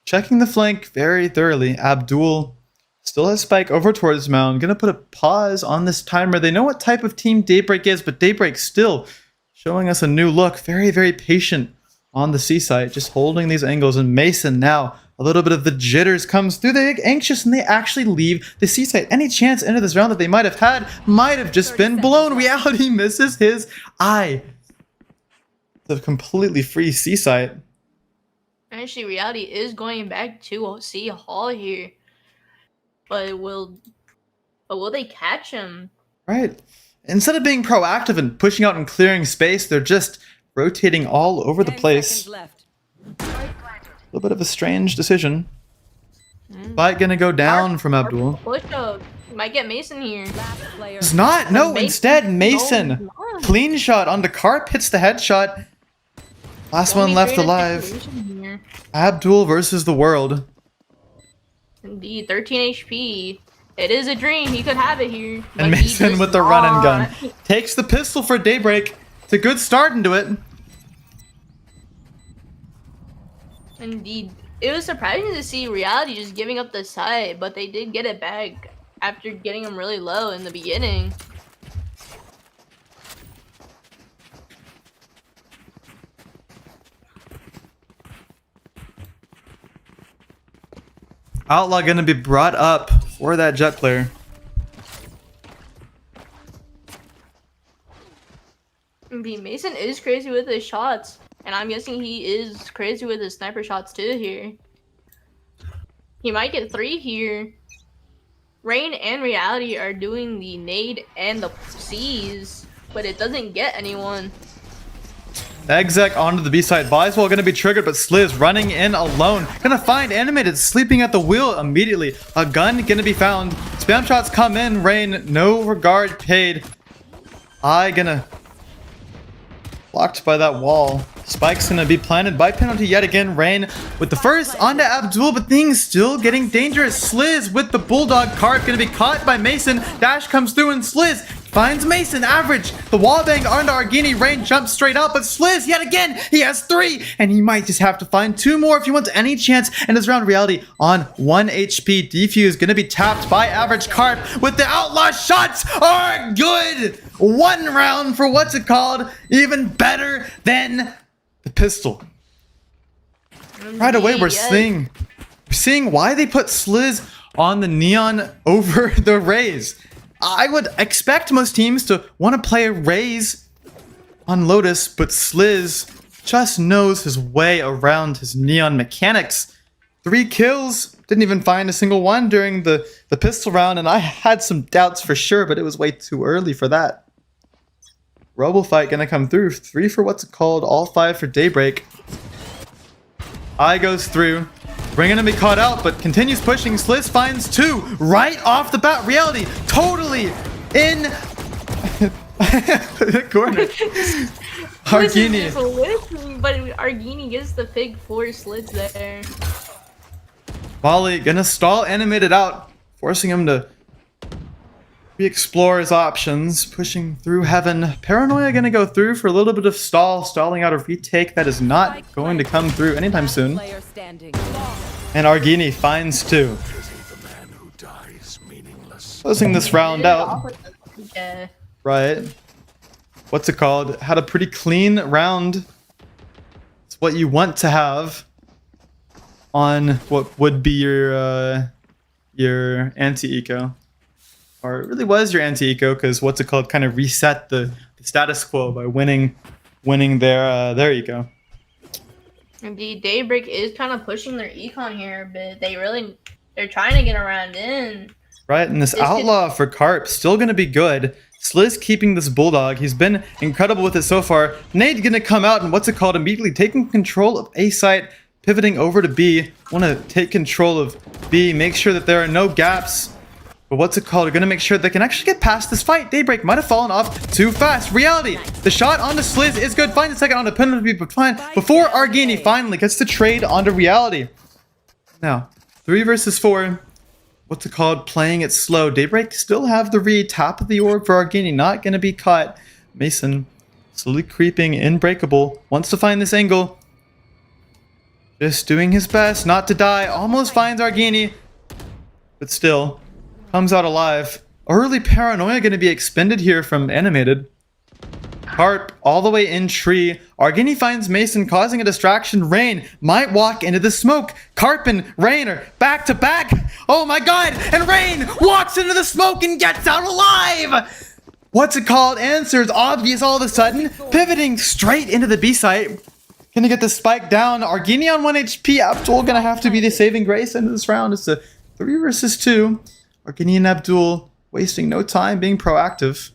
checking the flank very thoroughly. Abdul still has Spike over towards Mound. Gonna put a pause on this timer. They know what type of team Daybreak is, but Daybreak still showing us a new look. Very, very patient on the C side, just holding these angles. And Mason now, a little bit of the jitters comes through. They get anxious and they actually leave the C site. Any chance into this round that they might have had might have just been blown. Reality misses his eye. The completely free C site. Actually, Reality is going back to C Hall here. But will they catch him? Right. Instead of being proactive and pushing out and clearing space, they're just rotating all over the 10 place. seconds left. A little bit of a strange decision. Fight gonna go down from Abdul. Push up. Might get Mason here. Last player. It's not. No, Mason. instead Mason. No, not. Clean shot onto Carp, hits the headshot. Last one Only left created alive. situation here. Abdul versus the world. Indeed, 13 HP. It is a dream. He could have it here. but And he Mason does with the run and gun. not. Takes the pistol for Daybreak. It's a good start into it. Indeed. It was surprising to see Reality just giving up the site, but they did get it back after getting him really low in the beginning. Outlaw gonna be brought up for that Jett player. Indeed, Mason is crazy with his shots, and I'm guessing he is crazy with his sniper shots too here. He might get 3 here. Rain and Reality are doing the nade and the C's, but it doesn't get anyone. Exec onto the B side. Biswell gonna be triggered, but Sliz running in alone. Gonna find Animated sleeping at the wheel immediately. A gun gonna be found. Spam shots come in. Rain, no regard paid. I gonna blocked by that wall. Spike's gonna be planted by penalty yet again. Rain with the first onto Abdul, but things still getting dangerous. Sliz with the Bulldog Carp gonna be caught by Mason. Dash comes through and Sliz finds Mason. Average. The wall bang onto Argini. Rain jumps straight up, but Sliz yet again. He has 3, and he might just have to find 2 more if he wants any chance in this round. Reality on 1 HP. Defuse gonna be tapped by Average Carp with the outlaw shots are good. 1 round for what's it called? Even better than the pistol. Right away, we're seeing why they put Sliz on the Neon over the Raze. I would expect most teams to want to play a Raze on Lotus, but Sliz just knows his way around his Neon mechanics. 3 kills, didn't even find a single one during the pistol round, and I had some doubts for sure, but it was way too early for that. Robo fight gonna come through. 3 for what's it called, all 5 for Daybreak. I goes through. Ring gonna be caught out, but continues pushing. Sliz finds 2 right off the bat. Reality totally in the corner. Argini. But Argini gets the pig 4 Sliz there. Molly gonna stall animated out, forcing him to re-explore his options, pushing through heaven. Paranoia gonna go through for a little bit of stalling out a retake that is not going to come through anytime soon. And Argini finds 2. Closing this round out. Yeah. Right. What's it called? Had a pretty clean round. It's what you want to have on what would be your anti-eco. Or it really was your anti-eco, because what's it called kind of reset the status quo by winning their eco. Indeed, Daybreak is kind of pushing their econ here a bit. They're trying to get around in. Right, and this outlaw for Carp still gonna be good. Sliz keeping this Bulldog. He's been incredible with it so far. Nade gonna come out and what's it called, immediately taking control of A site, pivoting over to B. Want to take control of B, make sure that there are no gaps. But what's it called? They're gonna make sure they can actually get past this fight. Daybreak might have fallen off too fast. Reality. The shot onto Sliz is good. Find the second onto penalty, but fine. Before Argini finally gets the trade onto Reality. Now, 3 versus 4. What's it called? Playing it slow. Daybreak still have the read. Top of the orb for Argini. Not gonna be caught. Mason slowly creeping in breakable. Wants to find this angle. Just doing his best not to die. Almost finds Argini. But still. Comes out alive. Early Paranoia going to be expended here from Animated. Carp all the way in tree. Argini finds Mason causing a distraction. Rain might walk into the smoke. Carp and Rain are back to back. Oh my god. And Rain walks into the smoke and gets out alive. What's it called? Answers obvious all of a sudden. Pivoting straight into the B site. Gonna get the spike down. Argini on 1 HP. Abdul gonna have to be the saving grace into this round. It's a 3 versus 2. Argini and Abdul wasting no time being proactive.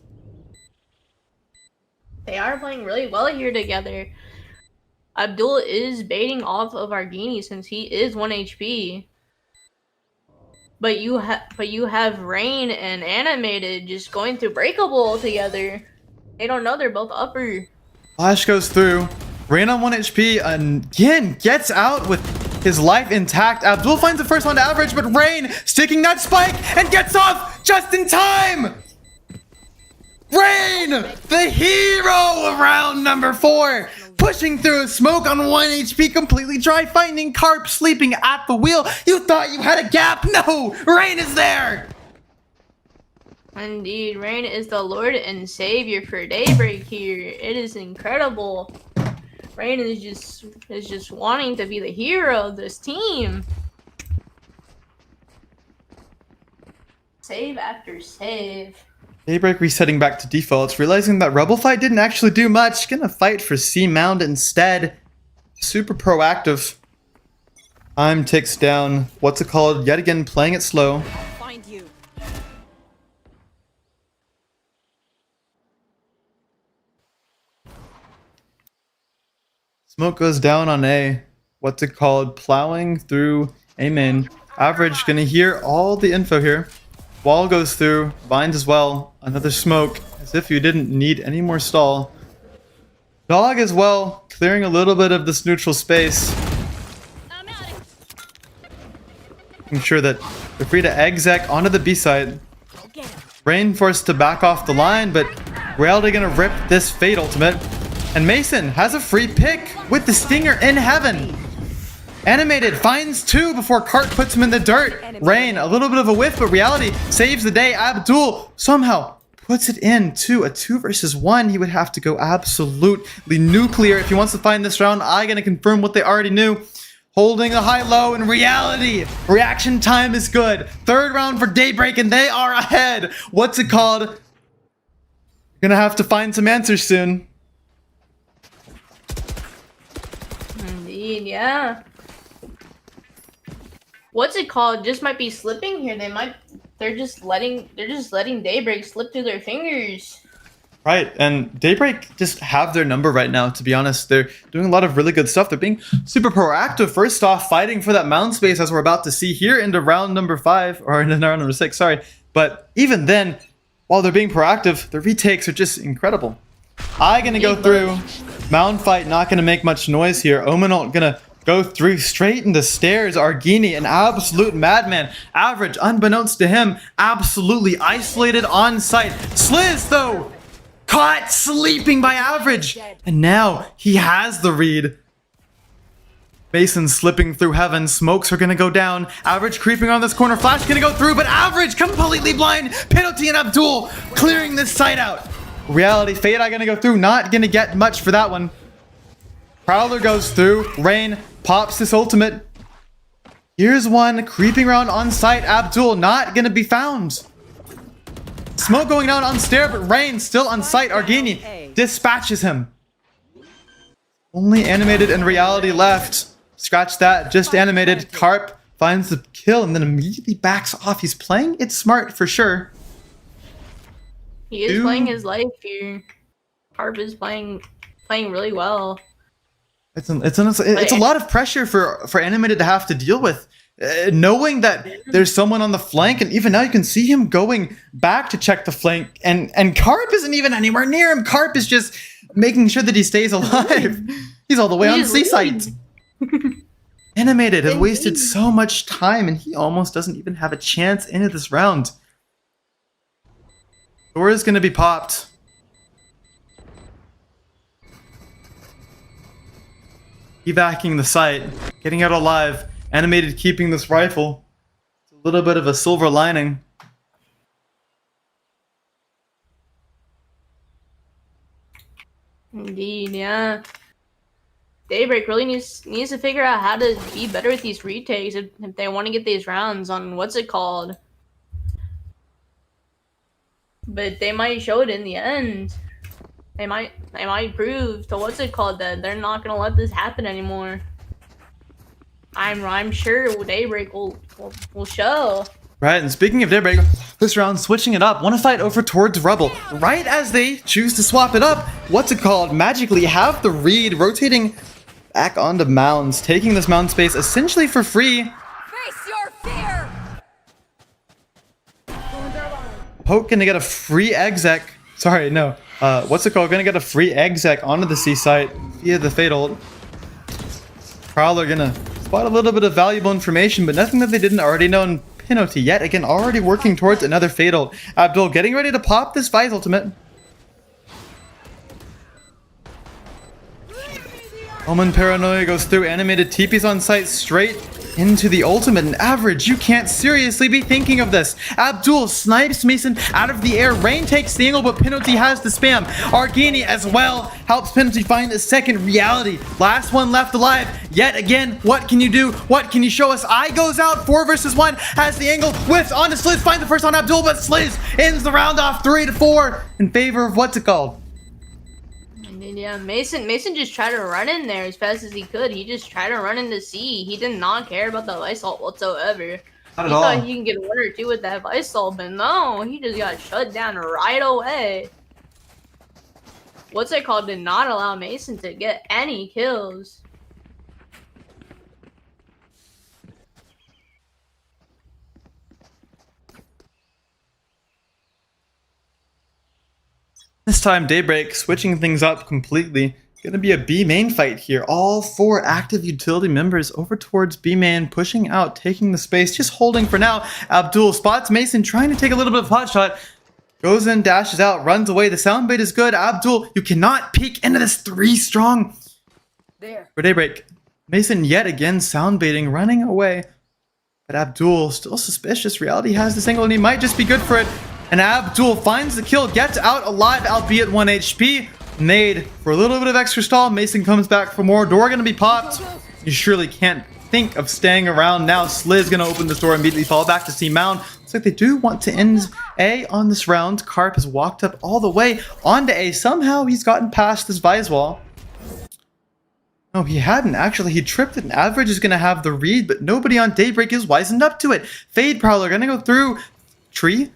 They are playing really well here together. Abdul is baiting off of Argini since he is 1 HP. But you have Rain and Animated just going through breakable together. They don't know they're both upper. Flash goes through. Rain on 1 HP again gets out with his life intact. Abdul finds the first one to average, but Rain sticking that spike and gets off just in time. Rain, the hero of round number 4, pushing through a smoke on 1 HP, completely dry, finding Carp sleeping at the wheel. You thought you had a gap? No, Rain is there. Indeed, Rain is the Lord and Savior for Daybreak here. It is incredible. Rain is just wanting to be the hero of this team. Save after save. Daybreak resetting back to defaults, realizing that Rebel Fight didn't actually do much. Gonna fight for C Mound instead. Super proactive. Time ticks down. What's it called? Yet again, playing it slow. Find you. Smoke goes down on A. What's it called? Plowing through A main. Average gonna hear all the info here. Wall goes through. Vines as well. Another smoke. As if you didn't need any more stall. Dog as well. clearing a little bit of this neutral space. Making sure that they're free to exec onto the B side. Rain forced to back off the line, but Reality gonna rip this Fate ultimate. And Mason has a free pick with the Stinger in heaven. Animated finds 2 before Cart puts him in the dirt. Rain, a little bit of a whiff, but Reality saves the day. Abdul somehow puts it into a 2 versus 1. He would have to go absolutely nuclear if he wants to find this round. I gonna confirm what they already knew. Holding a high-low in Reality. Reaction time is good. 3rd round for Daybreak, and they are ahead. What's it called? Gonna have to find some answers soon. Indeed, yeah. What's it called? Just might be slipping here. They're just letting Daybreak slip through their fingers. Right, and Daybreak just have their number right now, to be honest. They're doing a lot of really good stuff. They're being super proactive. First off, fighting for that mound space, as we're about to see here into round number 5, or into round number 6, sorry. But even then, while they're being proactive, the retakes are just incredible. I gonna go through. Mound fight not gonna make much noise here. Omenalt gonna go through straight into stairs. Argini, an absolute madman. Average, unbeknownst to him, absolutely isolated on site. Sliz, though, caught sleeping by Average. And now he has the read. Mason slipping through heaven. Smokes are gonna go down. Average creeping on this corner. Flash gonna go through, but Average completely blind. Penalty and Abdul clearing this site out. Reality, Fate gonna go through. Not gonna get much for that one. Prowler goes through. Rain pops this ultimate. Here's one creeping around on site. Abdul not gonna be found. Smoke going down on stair, but Rain still on site. Argini dispatches him. Only Animated and Reality left. Scratch that, just Animated. Carp finds the kill and then immediately backs off. He's playing it smart for sure. He is playing his life here. Carp is playing really well. It's a lot of pressure for Animated to have to deal with. Knowing that there's someone on the flank, and even now you can see him going back to check the flank, and Carp isn't even anywhere near him. Carp is just making sure that he stays alive. He's all the way on C site. Animated has wasted so much time, and he almost doesn't even have a chance into this round. Door is going to be popped. Evacuating the site, getting out alive. Animated keeping this rifle. It's a little bit of a silver lining. Indeed, yeah. Daybreak really needs to figure out how to be better with these retakes if they want to get these rounds on what's it called. But they might show it in the end. They might prove to what's it called that they're not gonna let this happen anymore. I'm sure Daybreak will show. Right, and speaking of Daybreak, this round switching it up. Want to fight over towards Rebel. Right as they choose to swap it up, what's it called? Magically have the read, rotating back onto mounds, taking this mound space essentially for free. Face your fear. Poke gonna get a free exec. Sorry, no. What's it called? Gonna get a free exec onto the C site via the Fate ult. Prowler gonna spot a little bit of valuable information, but nothing that they didn't already know. And Penalty yet again already working towards another Fate ult. Abdul getting ready to pop this Vice ultimate. Omen Paranoia goes through. Animated TP's on site straight into the ultimate. And Average, you can't seriously be thinking of this. Abdul snipes Mason out of the air. Rain takes the angle, but Penalty has the spam. Argini as well helps Penalty find a second. Reality, last one left alive. Yet again, what can you do? What can you show us? I goes out 4 versus 1, has the angle, whiffs onto Sliz, finds the first on Abdul, but Sliz ends the round off 3-4 in favor of what's it called? Yeah, Mason just tried to run in there as fast as he could. He just tried to run into C. He did not care about the Vice ult whatsoever. Not He at all. thought he can get 1 or 2 with that Vice ult, but no, he just got shut down right away. What's it called? Did not allow Mason to get any kills. This time Daybreak switching things up completely. Gonna be a B main fight here. All 4 active utility members over towards B main, pushing out, taking the space, just holding for now. Abdul spots Mason, trying to take a little bit of hot shot. Goes in, dashes out, runs away. The sound bait is good. Abdul, you cannot peek into this 3 strong. There. For Daybreak. Mason yet again sound baiting, running away. But Abdul still suspicious. Reality has this angle and he might just be good for it. And Abdul finds the kill, gets out alive, albeit 1 HP. Nade for a little bit of extra stall. Mason comes back for more. Door gonna be popped. You surely can't think of staying around now. Sliz gonna open this door, immediately fall back to C Mound. Looks like they do want to end A on this round. Carp has walked up all the way onto A. Somehow he's gotten past this Vise wall. No, he hadn't. Actually, he tripped it. And Average is gonna have the read, but nobody on Daybreak is wisened up to it. Fade Prowler gonna go through. Tree.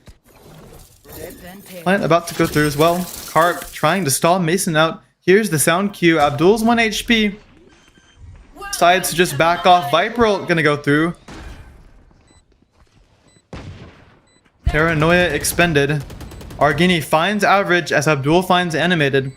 Plant about to go through as well. Carp trying to stall Mason out. Here's the sound cue. Abdul's 1 HP. Decides to just back off. Viper gonna go through. Paranoia expended. Argini finds Average as Abdul finds Animated.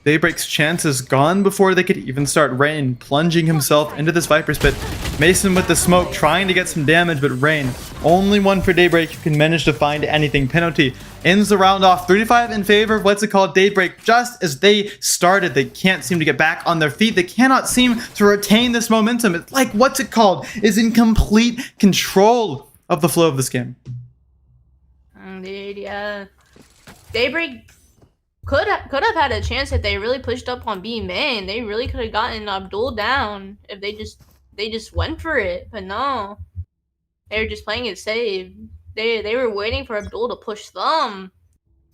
Daybreak's chances gone before they could even start. Rain plunging himself into this Viper's pit. Mason with the smoke trying to get some damage, but Rain, only one for Daybreak who can manage to find anything. Penalty ends the round off 35 in favor of what's it called Daybreak. Just as they started, they can't seem to get back on their feet. They cannot seem to retain this momentum. It's like what's it called is in complete control of the flow of this game. Indeed, yeah. Daybreak could have had a chance if they really pushed up on B main. They really could have gotten Abdul down if they just went for it. But no, they were just playing it safe. They were waiting for Abdul to push them.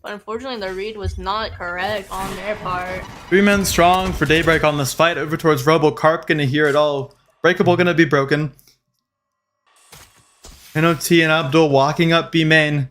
But unfortunately, the read was not correct on their part. 3 men strong for Daybreak on this fight. Over towards Robo. Carp gonna hear it all. Breakable gonna be broken. NOT and Abdul walking up B main.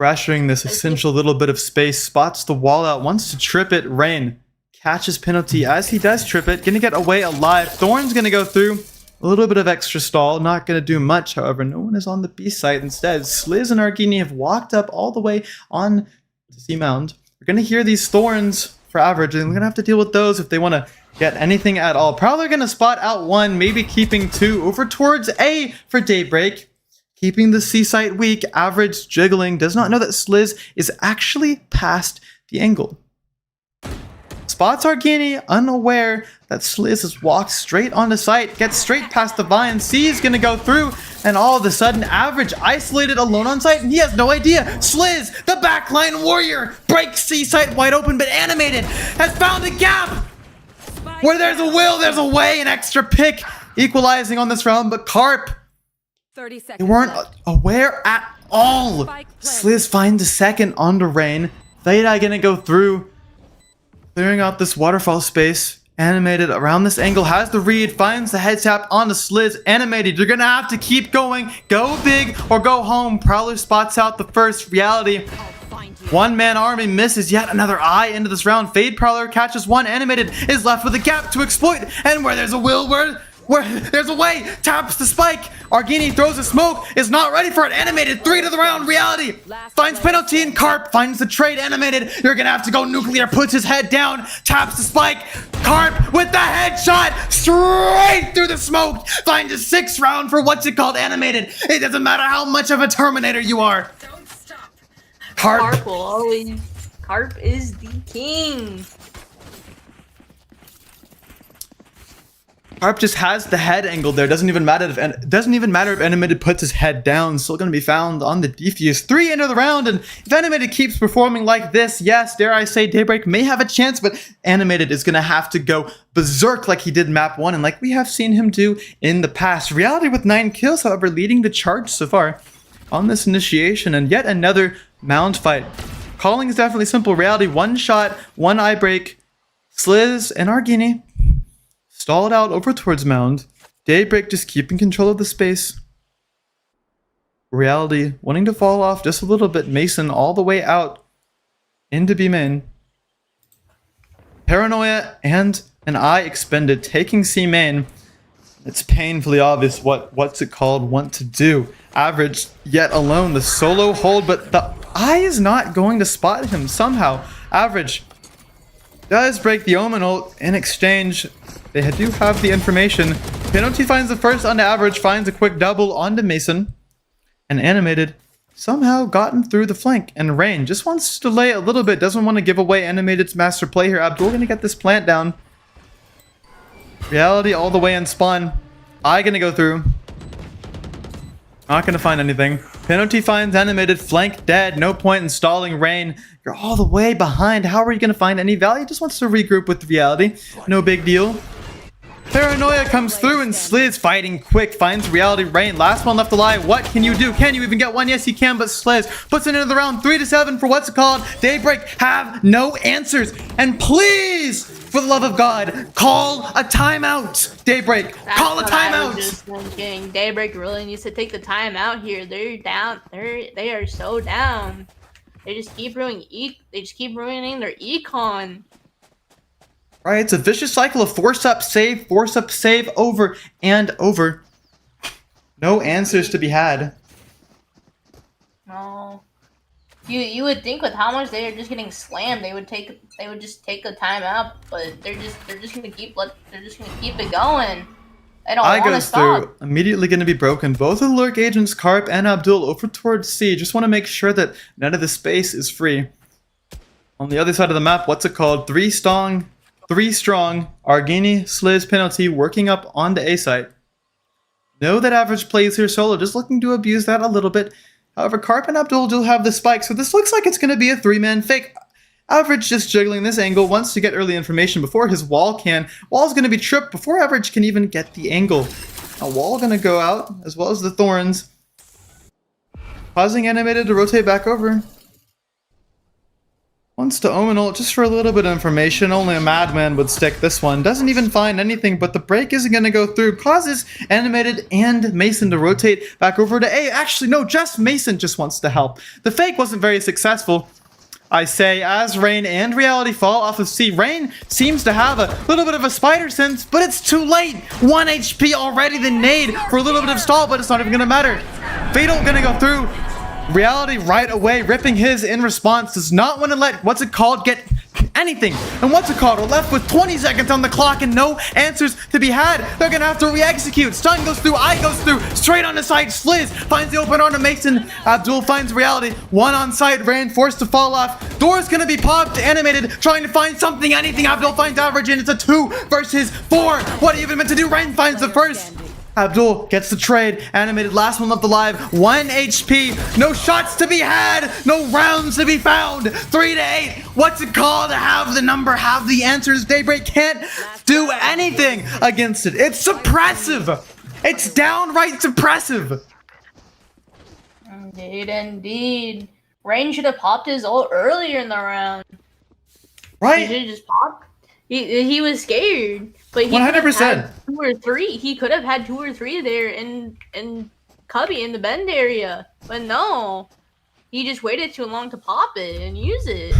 Rationing this essential little bit of space, spots the wall out, wants to trip it. Rain catches Penalty as he does trip it, gonna get away alive. Thorn's gonna go through, a little bit of extra stall, not gonna do much. However, no one is on the B site. Instead, Sliz and Argini have walked up all the way on to C Mound. We're gonna hear these Thorns for Average, and we're gonna have to deal with those if they want to get anything at all. Probably gonna spot out 1, maybe keeping 2 over towards A for Daybreak. Keeping the C site weak. Average jiggling, does not know that Sliz is actually past the angle. Spots Argini, unaware that Sliz has walked straight onto site, gets straight past the vine. C is gonna go through, and all of a sudden, Average isolated alone on site, and he has no idea. Sliz, the backline warrior, breaks C site wide open, but Animated has found a gap. Where there's a will, there's a way. An extra pick equalizing on this round, but Carp, 30 seconds. they weren't left. aware at all. Sliz finds a second onto Rain. Theta gonna go through, clearing out this waterfall space. Animated around this angle, has the read, finds the head tap onto Sliz. Animated, you're gonna have to keep going. Go big or go home. Prowler spots out the first. Reality, 1-man army misses yet another eye into this round. Fade Prowler catches 1. Animated is left with a gap to exploit. And where there's a will, where there's a way, taps the spike. Argini throws a smoke, is not ready for it. Animated, 3 to the round. Reality finds Penalty, and Carp finds the trade. Animated, you're gonna have to go nuclear, puts his head down, taps the spike. Carp with the headshot, straight through the smoke, finds a 6th round for what's it called Animated. It doesn't matter how much of a Terminator you are. Carp will always. Carp is the king. Carp just has the head angled there. Doesn't even matter if Animated puts his head down. Still going to be found on the defuse. 3 into the round, and if Animated keeps performing like this, yes, dare I say, Daybreak may have a chance, but Animated is going to have to go berserk like he did map 1, and like we have seen him do in the past. Reality with 9 kills, however, leading the charge so far on this initiation, and yet another Mound fight. Calling is definitely simple. Reality, 1 shot, 1 eye break. Sliz and Argini stalled out over towards Mound. Daybreak just keeping control of the space. Reality wanting to fall off just a little bit. Mason all the way out into B main. Paranoia and an eye expended, taking C main. It's painfully obvious what's it called want to do. Average yet alone, the solo hold, but the eye is not going to spot him somehow. Average does break the Omen ult. In exchange, they do have the information. Penalty finds the first onto average, finds a quick double onto Mason. And Animated somehow gotten through the flank. And Rain just wants to delay a little bit, doesn't want to give away Animated's master play here. Abdul gonna get this plant down. Reality all the way in spawn. I gonna go through. Not gonna find anything. Penalty finds Animated, flank dead. No point in stalling Rain. You're all the way behind. How are you gonna find any value? Just wants to regroup with Reality. No big deal. Paranoia comes through and Sliz fighting quick, finds Reality. Rain, last one left alive. What can you do? Can you even get one? Yes, you can, but Sliz puts it into the round 3-7 for what's it called? Daybreak have no answers. And please, for the love of God, call a timeout. Daybreak, call a timeout. I was just thinking. Daybreak really needs to take the timeout here. They're down. They are so down. They just keep ruining. They just keep ruining their econ. Right, it's a vicious cycle of force up, save, over and over. No answers to be had. No. You would think with how much they are just getting slammed, they would just take a timeout, but they're just gonna keep it going. They don't want to stop. Through, immediately gonna be broken. Both of the lurk agents, Carp and Abdul, over towards C. Just want to make sure that none of the space is free. On the other side of the map, what's it called? Three strong, Argini, Sliz, Penalty working up onto A site. Know that average plays here solo, just looking to abuse that a little bit. However, Carp and Abdul do have the spike, so this looks like it's going to be a 3-man fake. Average just juggling this angle, wants to get early information before his wall can. Wall's going to be tripped before Average can even get the angle. A wall going to go out, as well as the thorns. Causing Animated to rotate back over. Wants to Omen ult just for a little bit of information. Only a madman would stick this one. Doesn't even find anything, but the break isn't going to go through. Causes Animated and Mason to rotate back over to A. Actually, no, just Mason just wants to help. The fake wasn't very successful. I say, as Rain and Reality fall off of C. Rain seems to have a little bit of a spider sense, but it's too late. 1 HP already, the nade for a little bit of stall, but it's not even going to matter. Fatal going to go through. Reality right away, ripping his in response, does not want to let what's it called get anything. And what's it called? We're left with 20 seconds on the clock and no answers to be had. They're gonna have to re-execute. Stun goes through, Eye goes through, straight on the side. Sliz finds the open arm to Mason. Abdul finds Reality. One on site, Rain forced to fall off. Door's gonna be popped, Animated, trying to find something, anything. Abdul finds Average and it's a 2 versus 4. What are you even meant to do? Rain finds the first. Abdul gets the trade. Animated, last one left alive. 1 HP. No shots to be had. No rounds to be found. 3-8. What's it called? Have the number, have the answers. Daybreak can't do anything against it. It's suppressive. It's downright suppressive. Indeed. Rain should have popped his ult earlier in the round. Right? He should have just popped. He was scared, but he 100%. 2 or 3. He could have had 2 or 3 there in Cubby in the bend area, but no, he just waited too long to pop it and use it.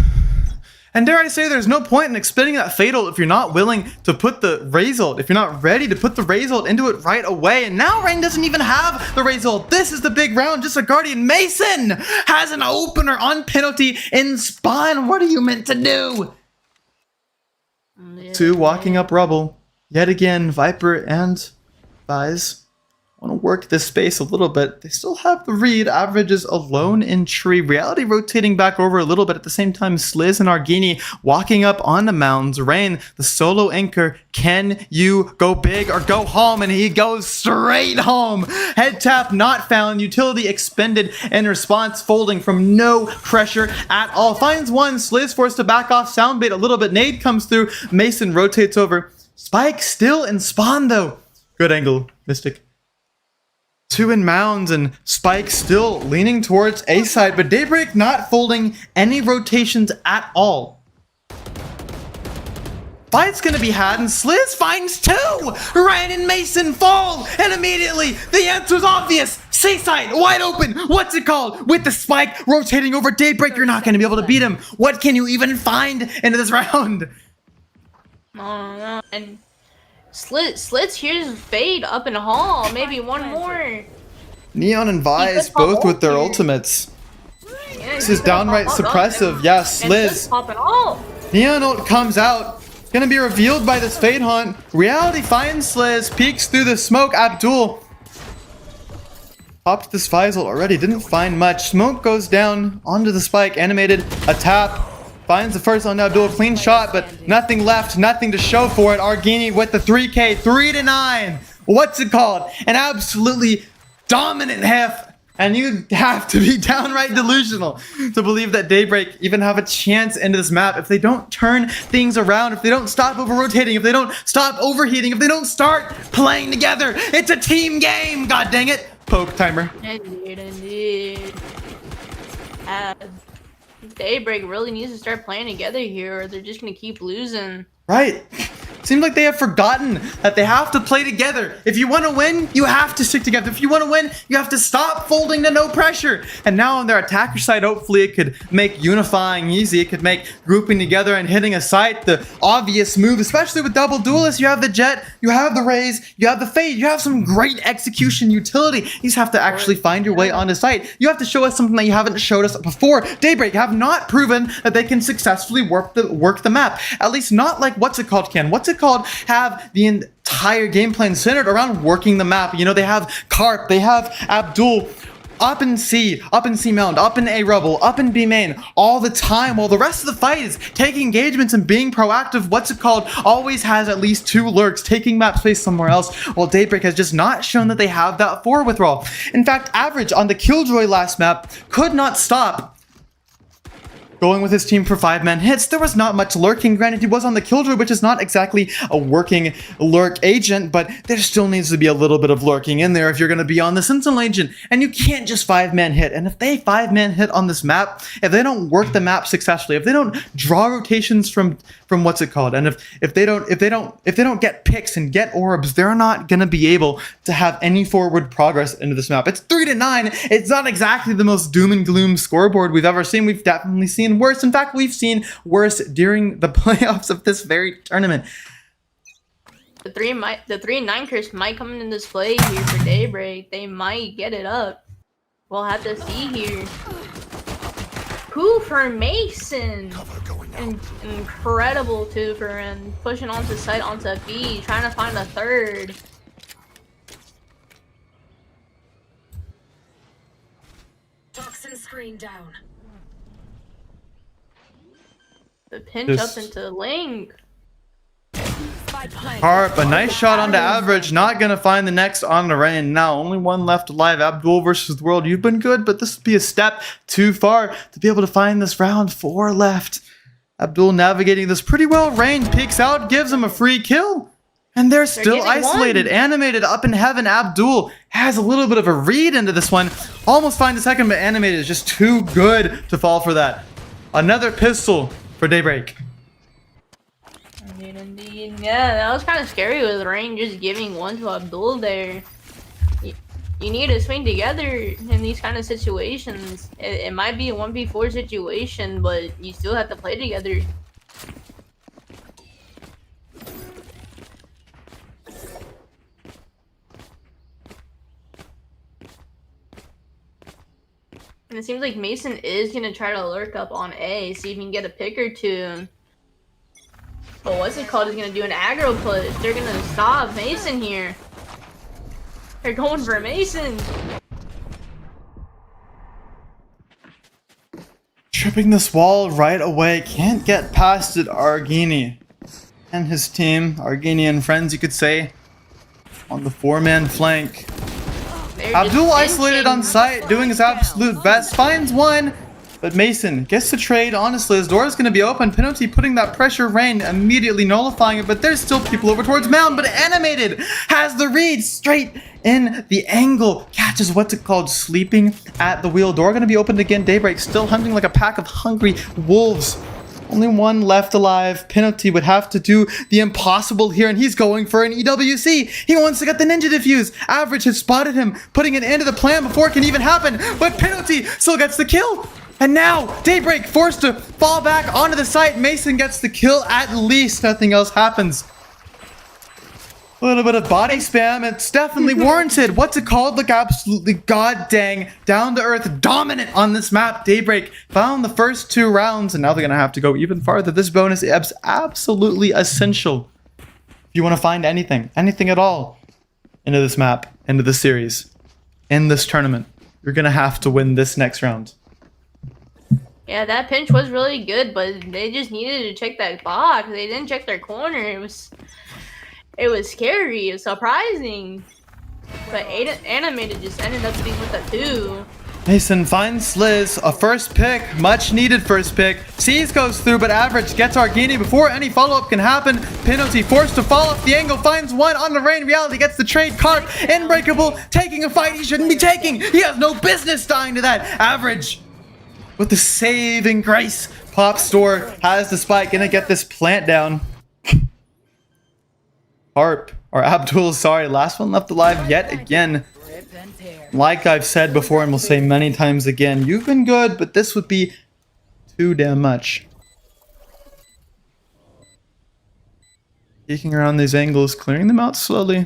And dare I say, there's no point in expending that fatal if you're not willing to put the raise ult, if you're not ready to put the raise ult into it right away. And now Rain doesn't even have the raise ult. This is the big round, just a Guardian. Mason has an opener on Penalty in spawn. What are you meant to do? 2 walking up rubble. Yet again, Viper and Vise want to work this space a little bit. They still have the read. Average is alone in tree. Reality rotating back over a little bit. At the same time, Sliz and Argini walking up on the mounds. Rain, the solo anchor. Can you go big or go home? And he goes straight home. Head tap not found. Utility expended in response. Folding from no pressure at all. Finds one. Sliz forced to back off. Sound bait a little bit. Nade comes through. Mason rotates over. Spike still in spawn though. Good angle, Mystic. 2 in mounds and Spike still leaning towards A side, but Daybreak not folding any rotations at all. Fight's gonna be had and Sliz finds 2! Ryan and Mason fall and immediately the answer's obvious! C side wide open! What's it called? With the Spike rotating over Daybreak, you're not gonna be able to beat him. What can you even find into this round? No. And Slits here's fade up in hall. Maybe one more. Neon and Vise both with their ultimates. Yeah, This is downright suppressive. Yes, Sliz. Popping all. Neon ult comes out. Gonna be revealed by this Fade Hunt. Reality finds Sliz, peeks through the smoke. Abdul popped this Fizzle already, didn't find much. Smoke goes down onto the spike, animated, a tap. Finds the first on Abdul, clean shot, but nothing left, nothing to show for it. Argini with the 3K, 3-9. What's it called? An absolutely dominant half. And you have to be downright delusional to believe that Daybreak even have a chance into this map if they don't turn things around, if they don't stop over-rotating, if they don't stop overheating, if they don't start playing together. It's a team game, god dang it. Poke timer. Indeed. Daybreak really needs to start playing together here, or they're just gonna keep losing. Right. Seems like they have forgotten that they have to play together. If you want to win, you have to stick together. If you want to win, you have to stop folding to no pressure. And now on their attacker side, hopefully it could make unifying easy. It could make grouping together and hitting a site the obvious move, especially with double duelists. You have the Jet, you have the Raze, you have the Fade, you have some great execution utility. You just have to actually find your way onto site. You have to show us something that you haven't showed us before. Daybreak have not proven that they can successfully work the map. At least not like What's It Called can. What's It Called have the entire game plan centered around working the map. You know, they have Carp, they have Abdul up in C Mound, up in A Rubble, up in B main all the time, while the rest of the fight is taking engagements and being proactive. What's It Called always has at least 2 lurks, taking map space somewhere else, while Daybreak has just not shown that they have that forward withdrawal. In fact, Average on the Killjoy last map could not stop going with his team for 5-man hits. There was not much lurking. Granted, he was on the Killjoy, which is not exactly a working lurk agent, but there still needs to be a little bit of lurking in there if you're going to be on the Sentinel agent. And you can't just 5-man hit. And if they 5-man hit on this map, if they don't work the map successfully, if they don't draw rotations from What's It Called, and if they don't get picks and get orbs, they're not going to be able to have any forward progress into this map. It's 3-9. It's not exactly the most doom and gloom scoreboard we've ever seen. We've definitely seen worse. In fact, we've seen worse during the playoffs of this very tournament. The 3-9 curse might come into this play here for Daybreak. They might get it up. We'll have to see here. Who for Mason? An incredible two for him. Pushing onto site onto B, trying to find a third. Toxin screen down. The pinch up into Link. Harp, a nice shot onto Average, not gonna find the next on the rain. Now, only one left alive. Abdul versus the world. You've been good, but this would be a step too far to be able to find this round. 4 left. Abdul navigating this pretty well. Range peeks out, gives him a free kill. And they're still isolated, animated up in heaven. Abdul has a little bit of a read into this one. Almost finds a second, but animated is just too good to fall for that. Another pistol for Daybreak. Indeed. Yeah, that was kind of scary with Rain just giving one to Abdul there. You need to swing together in these kind of situations. It might be a 1v4 situation, but you still have to play together. And it seems like Mason is going to try to lurk up on A, see if he can get a pick or two. But What's It Called is going to do an aggro push. They're going to stop Mason here. They're going for Mason. Tripping this wall right away. Can't get past it. Argini and his team. Argini and friends, you could say. On the 4-man flank. Abdul isolated on site, doing his absolute best. Finds one. But Mason gets the trade. Honestly, his door is going to be open. Penalty putting that pressure. Rain immediately nullifying it. But there's still people over towards Mound. But Animated has the read straight in the angle. Catches What's It Called sleeping at the wheel. Door going to be opened again. Daybreak still hunting like a pack of hungry wolves. Only one left alive. Penalty would have to do the impossible here, and he's going for an EWC. He wants to get the ninja defuse. Average has spotted him, putting it into the plan before it can even happen. But Penalty still gets the kill. And now, Daybreak forced to fall back onto the site. Mason gets the kill at least. Nothing else happens. A little bit of body spam. It's definitely warranted. What's it called? Look, absolutely god dang down to earth dominant on this map. Daybreak found the first 2 rounds, and now they're gonna have to go even farther. This bonus is absolutely essential if you want to find anything at all into this map, into this series, in this tournament. You're gonna have to win this next round. Yeah, that pinch was really good, but they just needed to check that box. They didn't check their corner. It was scary. It was surprising. But Animated just ended up being with a 2. Mason finds Sliz, a first pick, much needed first pick. Seas goes through, but Average gets Argini before any follow-up can happen. Penalty forced to fall off the angle, finds one on the rain. Reality gets the trade. Carp, unbreakable, taking a fight he shouldn't be taking. He has no business dying to that. Average with the saving grace. Pop Store has the spike, gonna get this plant down. Harp, or Abdul, sorry, last one left alive yet again. Like I've said before and will say many times again, you've been good, but this would be too damn much. Peeking around these angles, clearing them out slowly.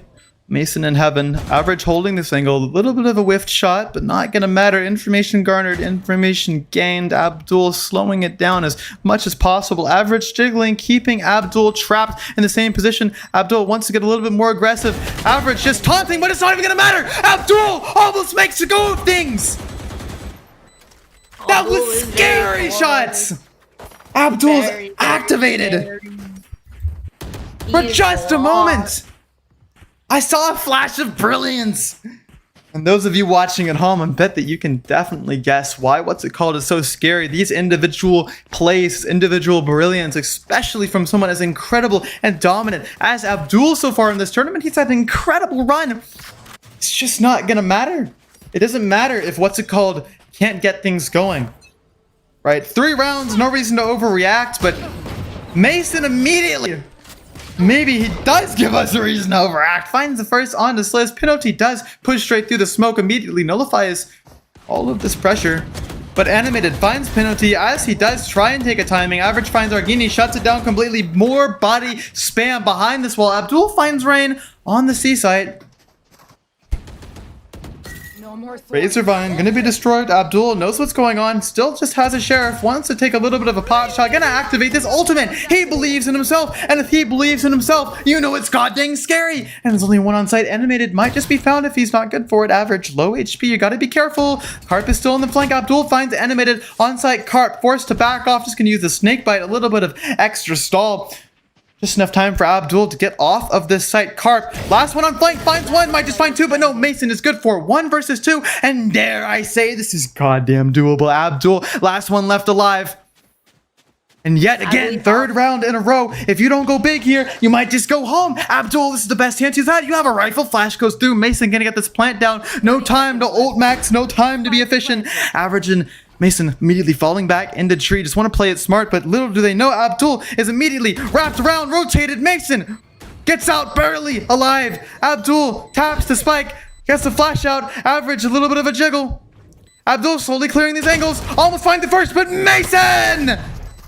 Mason in heaven. Average holding this angle. A little bit of a whiffed shot, but not gonna matter. Information garnered, information gained. Abdul slowing it down as much as possible. Average jiggling, keeping Abdul trapped in the same position. Abdul wants to get a little bit more aggressive. Average just taunting, but it's not even gonna matter. Abdul almost makes a go of things. That was scary shots. Abdul's activated for just a moment. I saw a flash of brilliance. And those of you watching at home, I bet that you can definitely guess why what's it called is so scary. These individual plays, individual brilliance, especially from someone as incredible and dominant as Abdul so far in this tournament. He's had an incredible run. It's just not gonna matter. It doesn't matter if what's it called can't get things going. Right? 3 rounds, no reason to overreact, but Mason immediately, maybe he does give us a reason to overact. Finds the first on to Sliz. Penalty does push straight through the smoke, immediately nullifies all of this pressure. But Animated finds Penalty as he does try and take a timing. Average finds Argini, shuts it down completely. More body spam behind this wall. Abdul finds Rain on the C site. Razorvine gonna be destroyed. Abdul knows what's going on. Still just has a sheriff. Wants to take a little bit of a pot shot. Gonna activate this ultimate. He believes in himself. And if he believes in himself, you know it's god dang scary. And there's only one on site. Animated might just be found if he's not good for it. Average low HP. You gotta be careful. Carp is still in the flank. Abdul finds Animated on site. Carp forced to back off. Just gonna use the snake bite. A little bit of extra stall. Just enough time for Abdul to get off of this site. Carp, last one on flank, finds one, might just find 2, but no, Mason is good for 1 versus 2, and dare I say, this is goddamn doable. Abdul, last one left alive. And yet again, 3rd round in a row. If you don't go big here, you might just go home. Abdul, this is the best chance he's had. You have a rifle, flash goes through. Mason gonna get this plant down. No time to ult max, no time to be efficient. Average and Mason immediately falling back into tree. Just want to play it smart, but little do they know Abdul is immediately wrapped around, rotated. Mason gets out barely alive. Abdul taps the spike, gets the flash out. Average, a little bit of a jiggle. Abdul slowly clearing these angles. Almost find the first, but Mason!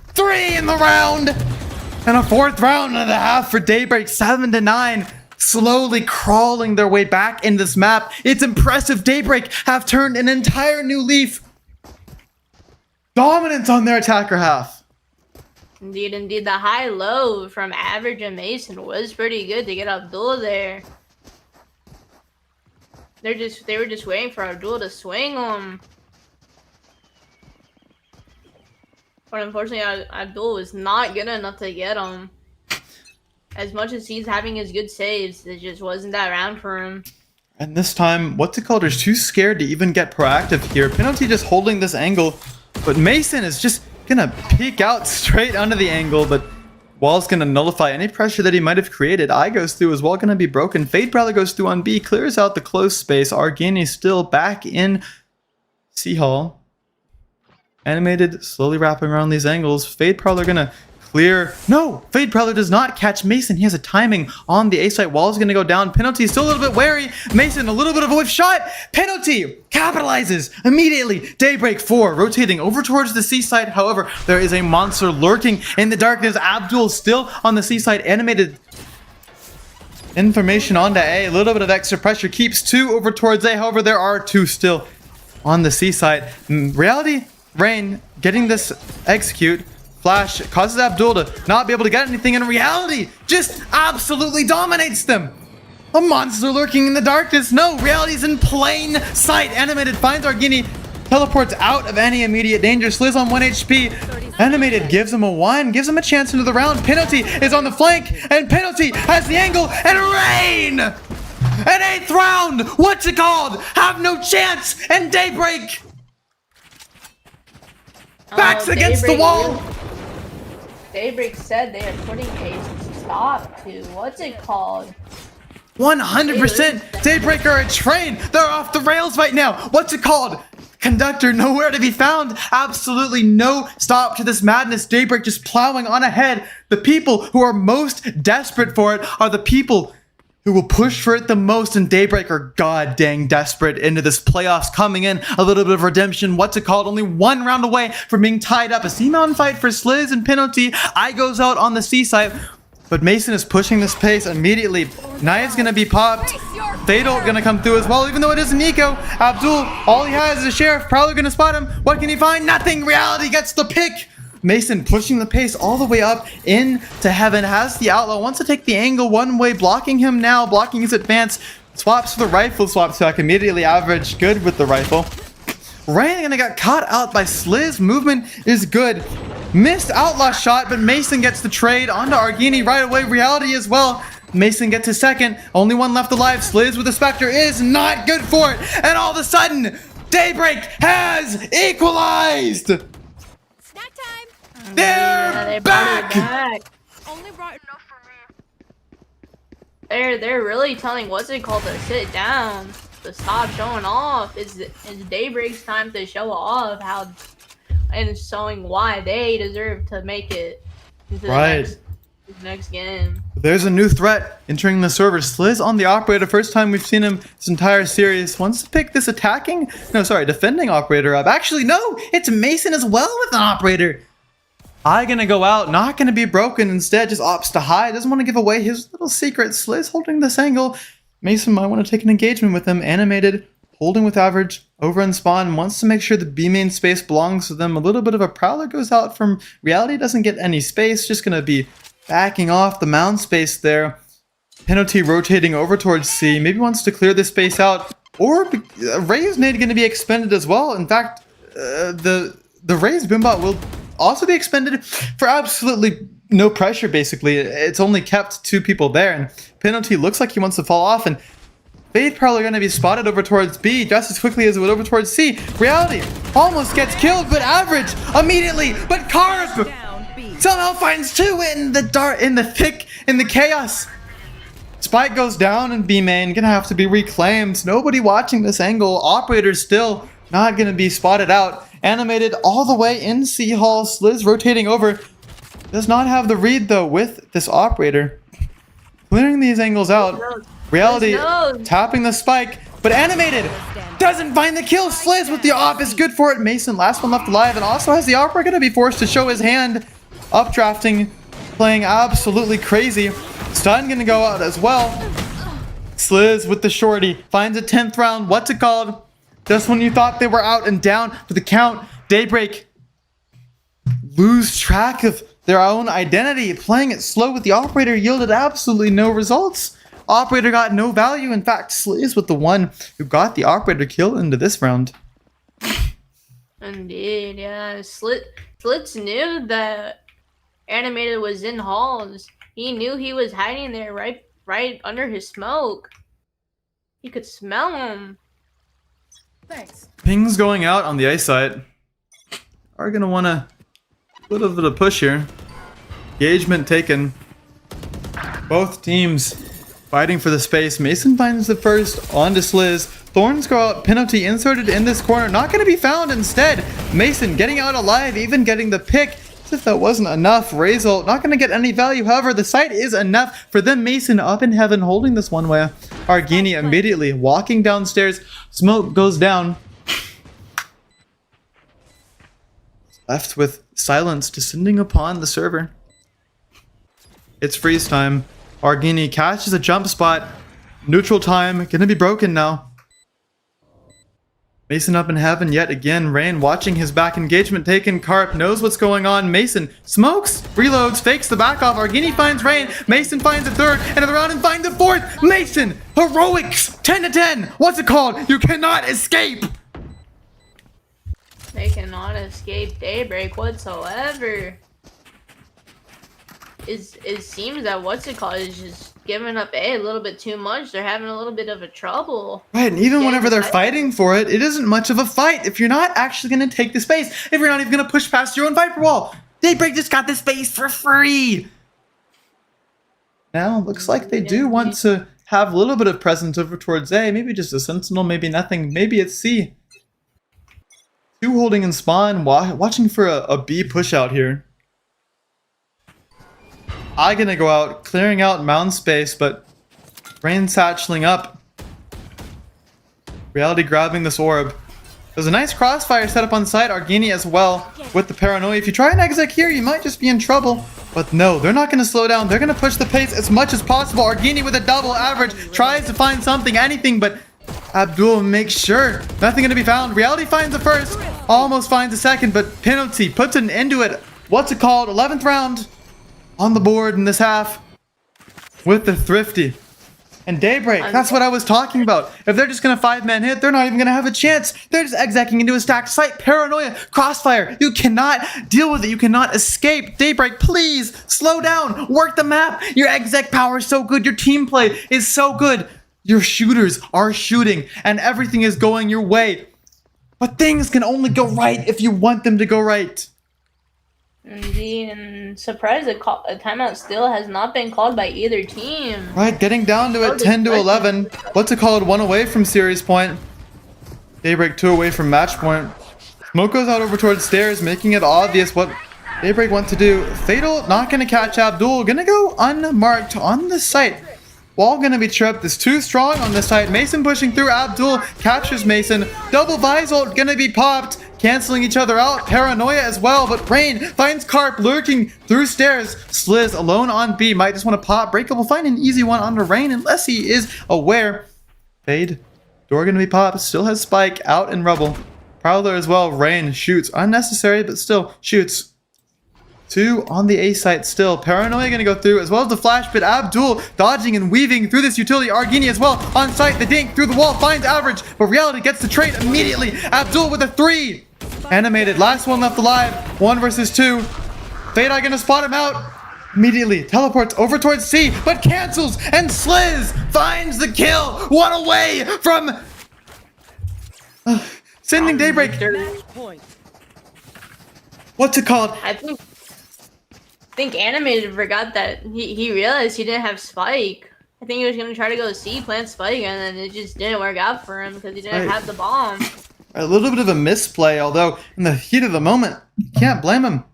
3 in the round. And a 4th round and a half for Daybreak. 7-9. Slowly crawling their way back in this map. It's impressive. Daybreak have turned an entire new leaf. Dominance on their attacker half. Indeed. The high-low from Average and Mason was pretty good to get Abdul there. They were just waiting for Abdul to swing them. But unfortunately, Abdul was not good enough to get him. As much as he's having his good saves, it just wasn't that round for him. And this time, what's it called? They're too scared to even get proactive here. Penalty just holding this angle. But Mason is just gonna peek out straight under the angle, but Wall's gonna nullify any pressure that he might have created. Eye goes through as well, gonna be broken. Fade Prowler goes through on B, clears out the close space. Argini still back in C Hall. Animated, slowly wrapping around these angles. Fade Prowler gonna clear. No! Fade Prowler does not catch Mason. He has a timing on the A site. Wall is going to go down. Penalty still a little bit wary. Mason, a little bit of a whiff shot. Penalty capitalizes immediately. Daybreak 4 rotating over towards the C site. However, there is a monster lurking in the darkness. Abdul still on the C site. Animated information onto A. A little bit of extra pressure keeps 2 over towards A. However, there are 2 still on the C side. Reality, Rain getting this execute. Flash causes Abdul to not be able to get anything, and Reality just absolutely dominates them. A monster lurking in the darkness. No, Reality's in plain sight. Animated finds Argini, teleports out of any immediate danger. Sliz on 1 HP. Animated gives him a 1, gives him a chance into the round. Penalty is on the flank, and Penalty has the angle, and Rain! An 8th round! What's it called? Have no chance, and Daybreak! Backs against the Daybreak wall! Daybreak said they are putting a stop to, what's it called? 100% Daybreak are a train. They're off the rails right now. What's it called? Conductor nowhere to be found. Absolutely no stop to this madness. Daybreak just plowing on ahead. The people who are most desperate for it are the people who will push for it the most, and Daybreak are god dang desperate into this playoffs, coming in a little bit of redemption. What's it called? Only 1 round away from being tied up. A C-Mountain fight for Sliz and Penalty. I goes out on the C side, but Mason is pushing this pace immediately. Naya's gonna be popped. Fatal gonna come through as well, even though it is Nico. Abdul, all he has is a sheriff, probably gonna spot him. What can he find? Nothing. Reality gets the pick. Mason pushing the pace all the way up into heaven, has the outlaw, wants to take the angle one way, blocking him now, blocking his advance, swaps to the rifle, swaps back immediately, average, good with the rifle. Rain gonna get caught out by Sliz, movement is good. Missed outlaw shot, but Mason gets the trade onto Argini right away, Reality as well. Mason gets his second, only 1 left alive, Sliz with the Spectre is not good for it, and all of a sudden, Daybreak has equalized! Snack time. They're they back! brought it back. Only brought enough for me. They're really telling what's it called to sit down, to stop showing off. It's Daybreak's time to show off how, and showing why they deserve to make it into the next game. There's a new threat entering the server. Sliz on the operator. First time we've seen him this entire series. Wants to pick this defending operator up. Actually, no, it's Mason as well with an operator. I gonna go out, not gonna be broken. Instead, just opts to hide. Doesn't want to give away his little secret. Sliz holding this angle. Mason might want to take an engagement with him. Animated, holding with average, over in spawn. Wants to make sure the B main space belongs to them. A little bit of a prowler goes out from Reality. Doesn't get any space. Just gonna be backing off the mound space there. Penalty rotating over towards C. Maybe wants to clear this space out. Or Ray's nade going to be expended as well. In fact, the Ray's Bimbot will also be expended for absolutely no pressure, basically. It's only kept 2 people there. And Penalty looks like he wants to fall off. And Fade's probably going to be spotted over towards B just as quickly as it would over towards C. Reality almost gets killed, but average immediately. But Carp somehow finds 2 in the chaos. Spike goes down and B main gonna have to be reclaimed. Nobody watching this angle. Operator still not gonna be spotted out. Animated all the way in C hall. Sliz rotating over. Does not have the read though with this operator. Clearing these angles out. Reality tapping the spike, but Animated doesn't find the kill. Sliz with the off is good for it. Mason last one left alive, and also has the operator gonna be forced to show his hand. Updrafting, playing absolutely crazy. Stun gonna go out as well. Sliz with the shorty finds a 10th round. What's it called? Just when you thought they were out and down for the count, Daybreak lose track of their own identity. Playing it slow with the operator yielded absolutely no results. Operator got no value. In fact, Sliz with the one who got the operator kill into this round. Indeed, yeah. Slits knew that Animated was in halls. He knew he was hiding there right under his smoke. He could smell him. Thanks. Pings going out on the A site. Are gonna wanna a little bit of push here. Engagement taken. Both teams fighting for the space. Mason finds the first onto Sliz. Thorns go out. Penalty inserted in this corner. Not gonna be found instead. Mason getting out alive, even getting the pick. As if that wasn't enough. Razor not going to get any value. However, the site is enough for them. Mason up in heaven holding this one way. Argini immediately walking downstairs. Smoke goes down. Left with silence descending upon the server. It's freeze time. Argini catches a jump spot. Neutral time gonna be broken now. Mason up in heaven yet again. Rain watching his back engagement taken. Carp knows what's going on. Mason smokes, reloads, fakes the back off. Argini finds Rain. Mason finds a third, and the round and finds a fourth. Mason, heroics, 10 to 10. What's it called? You cannot escape. They cannot escape Daybreak whatsoever. It seems that what's it called is just giving up a little bit too much. They're having a little bit of a trouble. Right, and even Yeah, whenever they're I- fighting for it, it isn't much of a fight if you're not actually going to take the space. If you're not even going to push past your own Viper wall. Daybreak just got the space for free. Now, looks like they do want to have a little bit of presence over towards A. Maybe just a Sentinel, maybe nothing. Maybe it's C. 2 holding in spawn, watching for a B push out here. I gonna go out, clearing out mound space, but Rain satcheling up. Reality grabbing this orb. There's a nice crossfire set up on site. Argini as well with the paranoia. If you try an exec here, you might just be in trouble. But no, they're not going to slow down. They're going to push the pace as much as possible. Argini with a double average tries to find something, anything, but Abdul makes sure nothing going to be found. Reality finds the first, almost finds the second, but penalty puts an end to it. What's it called? 11th round on the board in this half with the thrifty. And Daybreak, that's what I was talking about. If they're just going to 5-man hit, they're not even going to have a chance. They're just execing into a stacked site. Paranoia, crossfire. You cannot deal with it. You cannot escape. Daybreak, please slow down. Work the map. Your exec power is so good. Your team play is so good. Your shooters are shooting and everything is going your way. But things can only go right if you want them to go right. Indeed, and surprised a timeout still has not been called by either team. Right, getting down to it 10 to 11. What's it called? 1 away from series point. Daybreak 2 away from match point. Smoke goes out over towards stairs, making it obvious what Daybreak wants to do. Fatal not going to catch Abdul. Going to go unmarked on the site. Wall going to be tripped. It's too strong on this side. Mason pushing through. Abdul captures Mason. Double Visol going to be popped. Canceling each other out. Paranoia as well. But Rain finds Carp lurking through stairs. Sliz alone on B. Might just want to pop. Breakable find an easy one onto Rain unless he is aware. Fade. Door going to be popped. Still has Spike out in rubble. Prowler as well. Rain shoots. Unnecessary, but still shoots. 2 on the A site still. Paranoia going to go through as well as the flash, but Abdul dodging and weaving through this utility. Argini as well on site. The dink through the wall finds average, but Reality gets the trade immediately. Abdul with a 3. Animated. Last one left alive. 1 versus 2. Fada going to spot him out. Immediately teleports over towards C, but cancels, and Sliz finds the kill. 1 away from sending Daybreak. What's it called? I think Animated forgot that he realized he didn't have Spike. I think he was gonna try to go C, plant Spike, and then it just didn't work out for him because he didn't have the bomb. A little bit of a misplay, although in the heat of the moment, you can't blame him.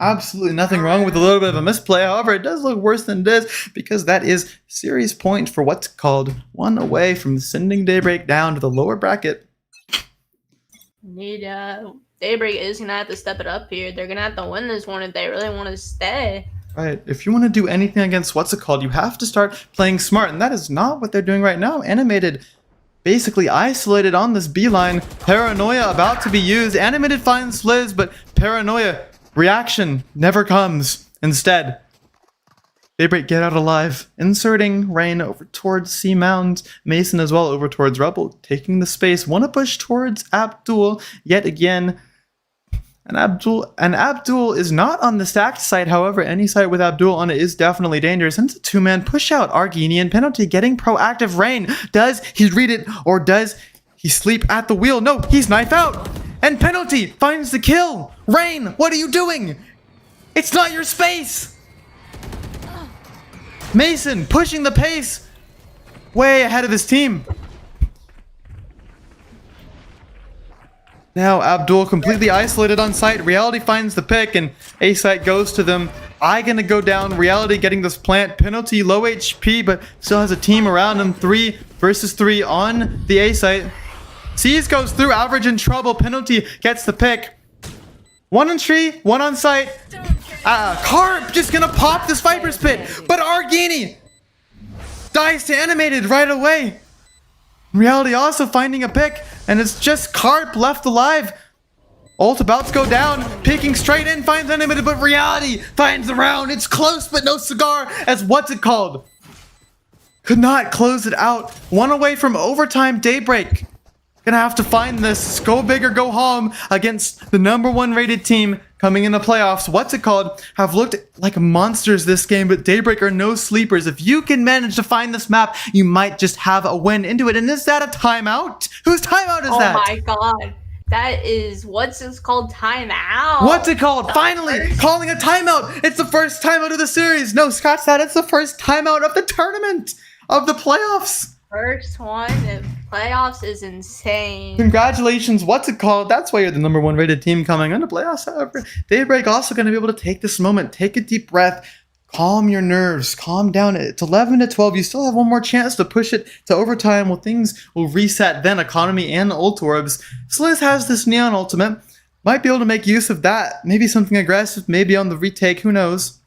Absolutely nothing wrong with a little bit of a misplay. However, it does look worse than it is because that is series point for what's called 1 away from sending Daybreak down to the lower bracket. Daybreak is gonna have to step it up here. They're gonna have to win this one if they really want to stay. Right. If you want to do anything against what's it called, you have to start playing smart, and that is not what they're doing right now. Animated basically isolated on this B line. Paranoia about to be used. Animated finds Sliz, but Paranoia reaction never comes. Instead, Daybreak get out alive. Inserting Rain over towards C Mound. Mason as well over towards Rubble. Taking the space. Want to push towards Abdul yet again. And Abdul is not on the stacked site. However, any site with Abdul on it is definitely dangerous. And it's a 2-man push out. Arginian penalty getting proactive. Rain. Does he read it or does he sleep at the wheel? No, he's knife out. And penalty finds the kill. Rain, what are you doing? It's not your space. Mason pushing the pace way ahead of his team. Now Abdul completely isolated on site. Reality finds the pick and A site goes to them. I gonna go down. Reality getting this plant. Penalty low HP but still has a team around him. 3 versus 3 on the A site. C's goes through. Average in trouble. Penalty gets the pick. 1 on tree, 1 on site. Carp just gonna pop this Viper's Pit. But Argini dies to animated right away. Reality also finding a pick, and it's just Carp left alive. Ult about to go down, peeking straight in, finds animated, but Reality finds the round. It's close, but no cigar, as what's it called? Could not close it out. One away from overtime. Daybreak gonna have to find this. Go big or go home against the #1 rated team coming in the playoffs. What's it called? Have looked like monsters this game, but Daybreak are no sleepers. If you can manage to find this map, you might just have a win into it. And is that a timeout? Whose timeout is that? Oh my god. That is what's it's called timeout. What's it called? Finally calling a timeout. It's the first timeout of the series. No, Scott said it's the first timeout of the tournament, of the playoffs. First one in playoffs is insane. Congratulations. What's it called? That's why you're the #1 rated team coming into playoffs. However, Daybreak also going to be able to take this moment, take a deep breath, calm your nerves, calm down. It's 11-12. You still have one more chance to push it to overtime. Well, things will reset then. Economy and ult orbs. Sliz has this neon ultimate. Might be able to make use of that. Maybe something aggressive. Maybe on the retake. Who knows?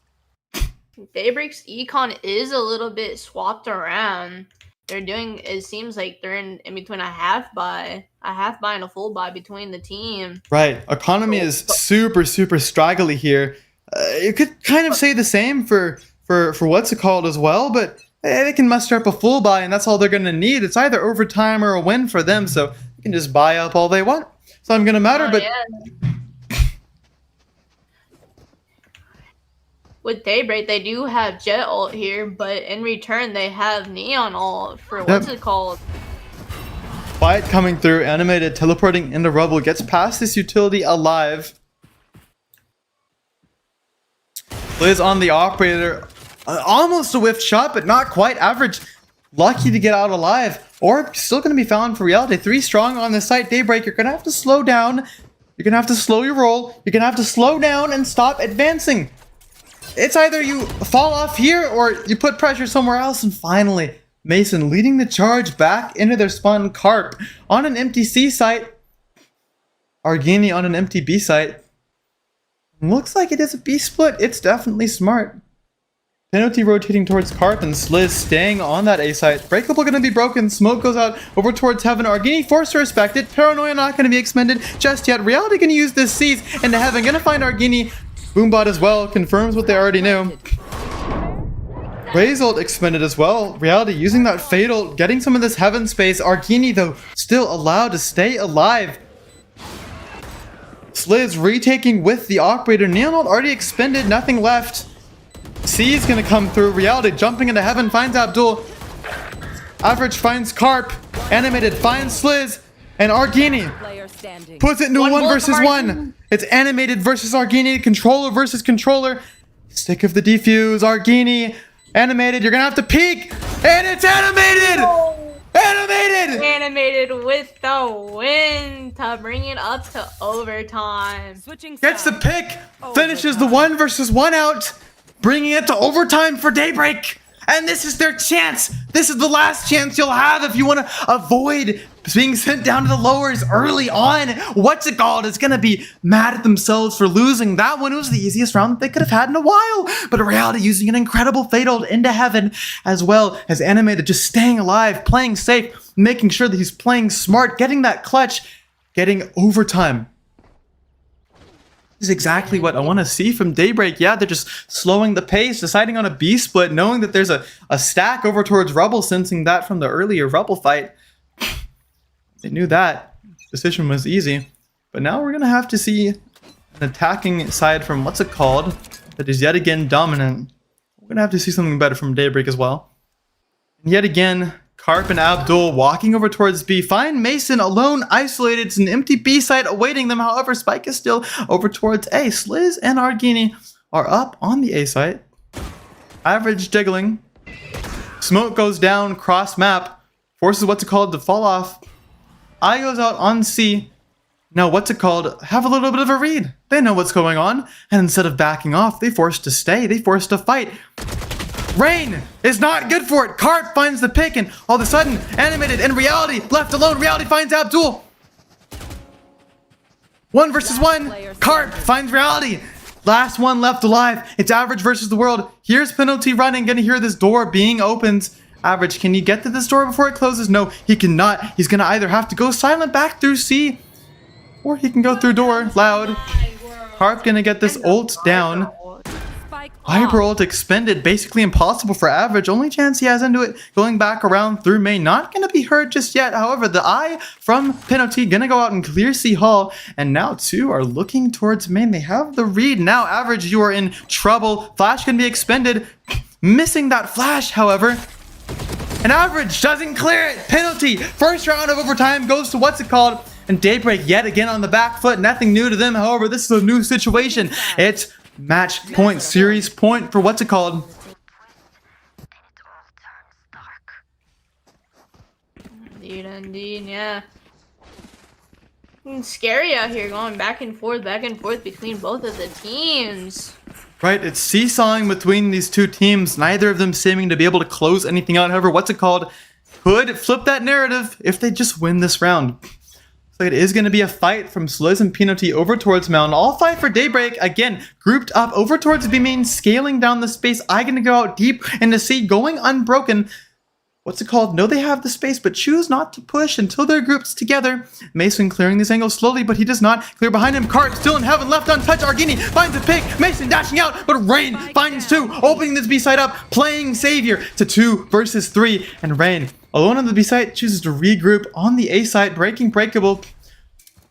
Daybreak's econ is a little bit swapped around. They're doing, it seems like they're in between a half buy and a full buy between the team. Right. Economy is super straggly here. You could kind of say the same for what's it called as well, but they can muster up a full buy, and that's all they're going to need. It's either overtime or a win for them, so you can just buy up all they want. It's not going to matter, but... Yeah. With Daybreak, they do have Jet ult here, but in return, they have Neon ult for what's it called? Fight coming through, animated, teleporting into rubble, gets past this utility alive. Liz on the operator, almost a whiff shot, but not quite average. Lucky to get out alive, or still going to be found for Reality. 3 strong on the site. Daybreak, you're going to have to slow down. You're going to have to slow your roll. You're going to have to slow down and stop advancing. It's either you fall off here or you put pressure somewhere else. And finally, Mason leading the charge back into their spawn. Carp on an empty C site. Argini on an empty B site. Looks like it is a B split. It's definitely smart. Penalty rotating towards Carp and Sliz staying on that A site. Breakable going to be broken. Smoke goes out over towards Heaven. Argini forced to respect it. Paranoia not going to be expended just yet. Reality going to use this Seize into Heaven. Going to find Argini. Boombot as well, confirms what they already knew. Razult expended as well. Reality using that Fatal, getting some of this Heaven space. Argini, though, still allowed to stay alive. Sliz retaking with the operator. Neon ult already expended, nothing left. C is going to come through. Reality jumping into Heaven, finds Abdul. Average finds Carp. Animated finds Sliz. And Argini puts it into 1 versus 1. It's animated versus Argini, controller versus controller. Stick of the defuse, Argini, animated. You're gonna have to peek, and it's animated. Oh. Animated. Animated with the win to bring it up to overtime. Gets the pick, finishes the 1 versus 1 out, bringing it to overtime for Daybreak. And this is their chance. This is the last chance you'll have if you want to avoid being sent down to the lowers early on. What's it called? It's going to be mad at themselves for losing. That one was the easiest round that they could have had in a while. But Reality using an incredible Fatal into Heaven, as well as Animated just staying alive, playing safe, making sure that he's playing smart, getting that clutch, getting overtime. Is exactly what I want to see from Daybreak. Yeah, they're just slowing the pace, deciding on a B split, knowing that there's a stack over towards Rubble, sensing that from the earlier Rubble fight. They knew that. Decision was easy. But now we're going to have to see an attacking side from what's it called that is yet again dominant. We're going to have to see something better from Daybreak as well. And yet again, Carp and Abdul walking over towards B. Find Mason alone, isolated. It's an empty B site awaiting them. However, Spike is still over towards A. Sliz and Argini are up on the A site. Average diggling. Smoke goes down, cross map. Forces what's it called to fall off. I goes out on C. Now what's it called? Have a little bit of a read. They know what's going on. And instead of backing off, they forced to stay. They forced to fight. Rain is not good for it. Carp finds the pick, and all of a sudden, Animated and Reality left alone. Reality finds Abdul. 1 versus 1. Carp finds Reality. Last one left alive. It's Average versus the world. Here's Penalty running. Gonna hear this door being opened. Average, can you get to this door before it closes? No, he cannot. He's gonna either have to go silent back through C, or he can go through door, loud. Harp gonna get this ult down. Spike Hyper off. ult expended, basically impossible for Average. Only chance he has into it going back around through main. Not gonna be hurt just yet. However, the eye from Penalty gonna go out and clear C Hall. And now two are looking towards main. They have the read. Now Average, you are in trouble. Flash can be expended. Missing that flash, however. And Average doesn't clear it. Penalty. First round of overtime goes to what's it called? And Daybreak yet again on the back foot. Nothing new to them. However, this is a new situation. It's match point, series point for what's it called? Indeed, yeah. It's scary out here, going back and forth between both of the teams. Right, it's seesawing between these two teams. Neither of them seeming to be able to close anything out. However, what's it called? Could flip that narrative if they just win this round. So it is going to be a fight from Sliz and Penalty over towards Mountain. All fight for Daybreak. Again, grouped up over towards B main, scaling down the space. I going to go out deep into C, going unbroken. What's it called? No, they have the space, but choose not to push until they're grouped together. Mason clearing these angles slowly, but he does not clear behind him. Cart still in heaven, left untouched. Argini finds a pick. Mason dashing out, but Rain finds two, opening this B side up, playing savior to 2 versus 3. And Rain, alone on the B side, chooses to regroup on the A side, breaking breakable.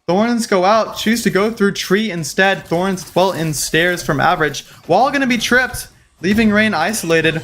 Thorns go out, choose to go through tree instead. Thorns as well in stairs from Average. Wall gonna be tripped, leaving Rain isolated.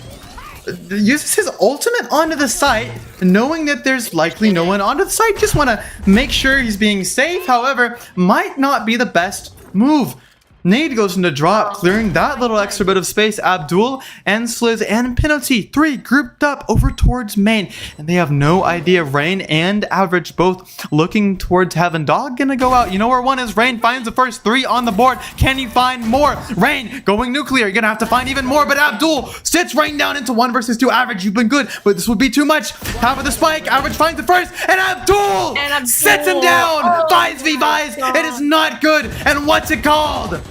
Uses his ultimate onto the site, knowing that there's likely no one onto the site. Just want to make sure he's being safe. However, might not be the best move. Nade goes into drop, clearing that little extra bit of space. Abdul and Sliz and Penalty, 3 grouped up over towards main, and they have no idea. Rain and Average both looking towards heaven. Dog gonna go out. You know where one is. Rain finds the first 3 on the board. Can he find more? Rain going nuclear. You're gonna have to find even more, but Abdul sits Rain down into 1 versus 2. Average, you've been good, but this would be too much. Half of the spike. Average finds the first, and Abdul sits him down. 5v5s. It is not good. And what's it called?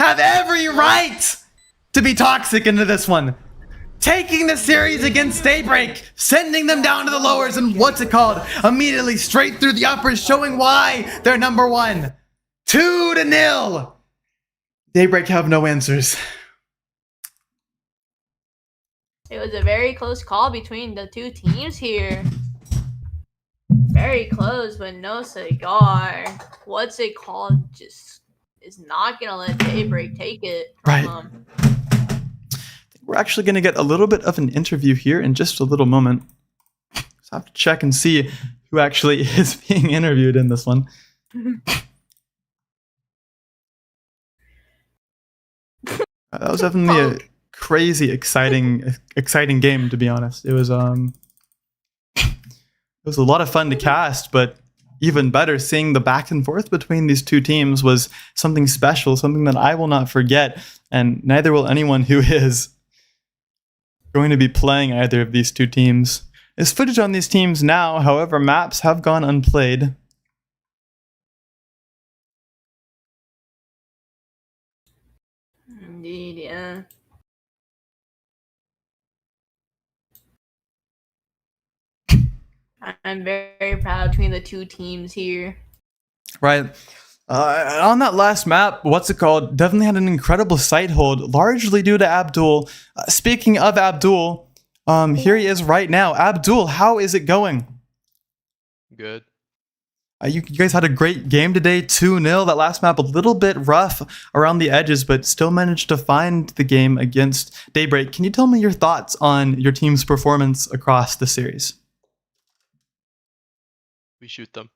Have every right to be toxic into this one. Taking the series against Daybreak, sending them down to the lowers, and what's it called? Immediately straight through the uppers, showing why they're number 1. 2-0. Daybreak have no answers. It was a very close call between the two teams here. Very close, but no cigar. What's it called? Just is not gonna let Daybreak take it from them. We're actually gonna get a little bit of an interview here in just a little moment. So I have to check and see who actually is being interviewed in this one. That was definitely a crazy, exciting game, to be honest. It was a lot of fun to cast, but even better, seeing the back and forth between these two teams was something special, something that I will not forget, and neither will anyone who is going to be playing either of these two teams. There's footage on these teams now, however, maps have gone unplayed. Indeed, yeah. I'm very proud between the two teams here. Right. On that last map, what's it called? Definitely had an incredible sight hold, largely due to Abdul. Speaking of Abdul, here he is right now. Abdul, how is it going? Good. You guys had a great game today, 2-0. That last map a little bit rough around the edges, but still managed to find the game against Daybreak. Can you tell me your thoughts on your team's performance across the series? We shoot them.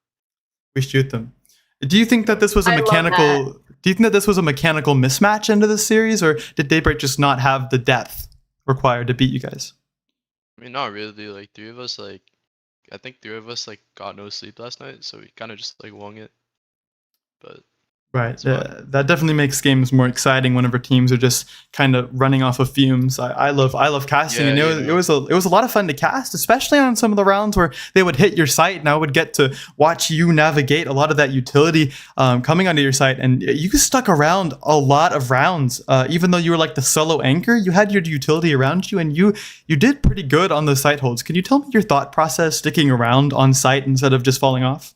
We shoot them. Do you think that this was a I love mechanical? Do you think that this was a mechanical mismatch into the series, or did Daybreak just not have the depth required to beat you guys? I mean, not really. Like I think 3 of us got no sleep last night, so we kind of just wung it. But Right. That's why. That definitely makes games more exciting whenever teams are just kind of running off of fumes. I love casting, Yeah, and you it know. was a lot of fun to cast, especially on some of the rounds where they would hit your site, and I would get to watch you navigate a lot of that utility coming onto your site, and you stuck around a lot of rounds. Even though you were like the solo anchor, you had your utility around you, and you did pretty good on those site holds. Can you tell me your thought process sticking around on site instead of just falling off?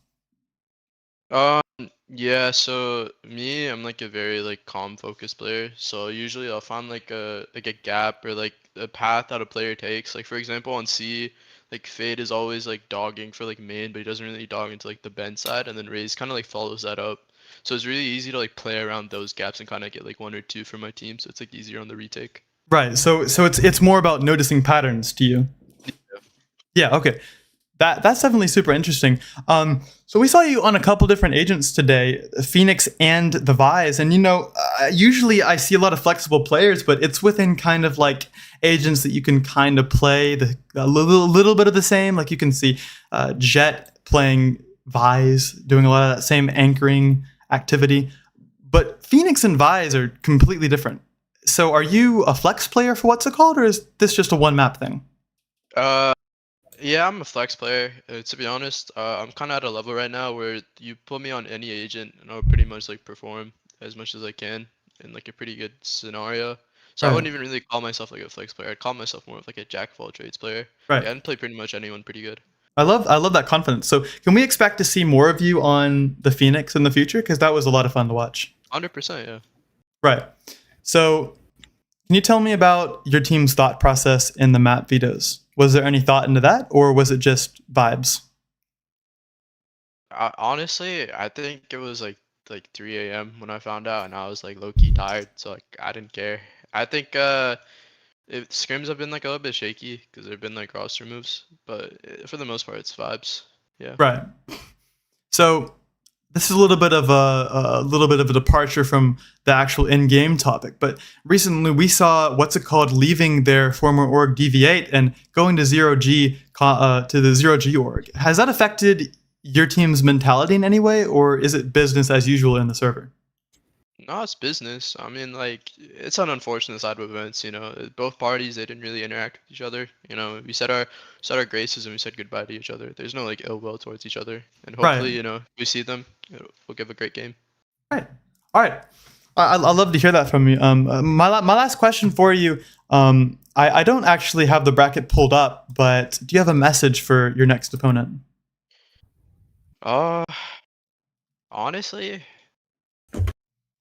Um, yeah, so me, I'm like a very like calm focused player. So usually I'll find like a gap or like a path that a player takes. Like for example on C, like Fade is always like dogging for like main, but he doesn't really dog into like the bend side, and then Raze kind of like follows that up. So it's really easy to like play around those gaps and kind of get like one or two for my team. So it's like easier on the retake. Right. So it's more about noticing patterns to you. Yeah. Okay. That's definitely super interesting. So we saw you on a couple different agents today, Phoenix and the Vise, and usually I see a lot of flexible players, but it's within kind of like agents that you can kind of play a little bit of the same. Like you can see Jet playing Vise, doing a lot of that same anchoring activity, but Phoenix and Vise are completely different. So are you a flex player for what's it called, or is this just a one map thing? Uh, Yeah, I'm a flex player. To be honest, I'm kind of at a level right now where you put me on any agent and I'll pretty much like perform as much as I can in like a pretty good scenario. So I Right. wouldn't even really call myself like a flex player. I'd call myself more of like a jack of all trades player. Right. Yeah, I can play pretty much anyone pretty good. I love that confidence. So can we expect to see more of you on the Phoenix in the future? Because that was a lot of fun to watch. 100%, yeah. Right. So can you tell me about your team's thought process in the map vetoes? Was there any thought into that, or was it just vibes? Honestly, I think it was like 3 a.m. when I found out, and I was like low key tired, so like I didn't care. I think scrims have been like a little bit shaky because there've been like roster moves, but for the most part, it's vibes. Yeah. Right. So this is a little bit of a departure from the actual in-game topic, but recently we saw what's it called leaving their former org Deviate and going to to the 0G org. Has that affected your team's mentality in any way, or is it business as usual in the server? No, it's business. I mean, like, it's an unfortunate side of events, Both parties, they didn't really interact with each other. We said our graces and we said goodbye to each other. There's no like ill will towards each other. And hopefully, Right. if we see them, we'll give a great game. Right. All right. I love to hear that from you. My last question for you. I don't actually have the bracket pulled up, but do you have a message for your next opponent? Uh, honestly,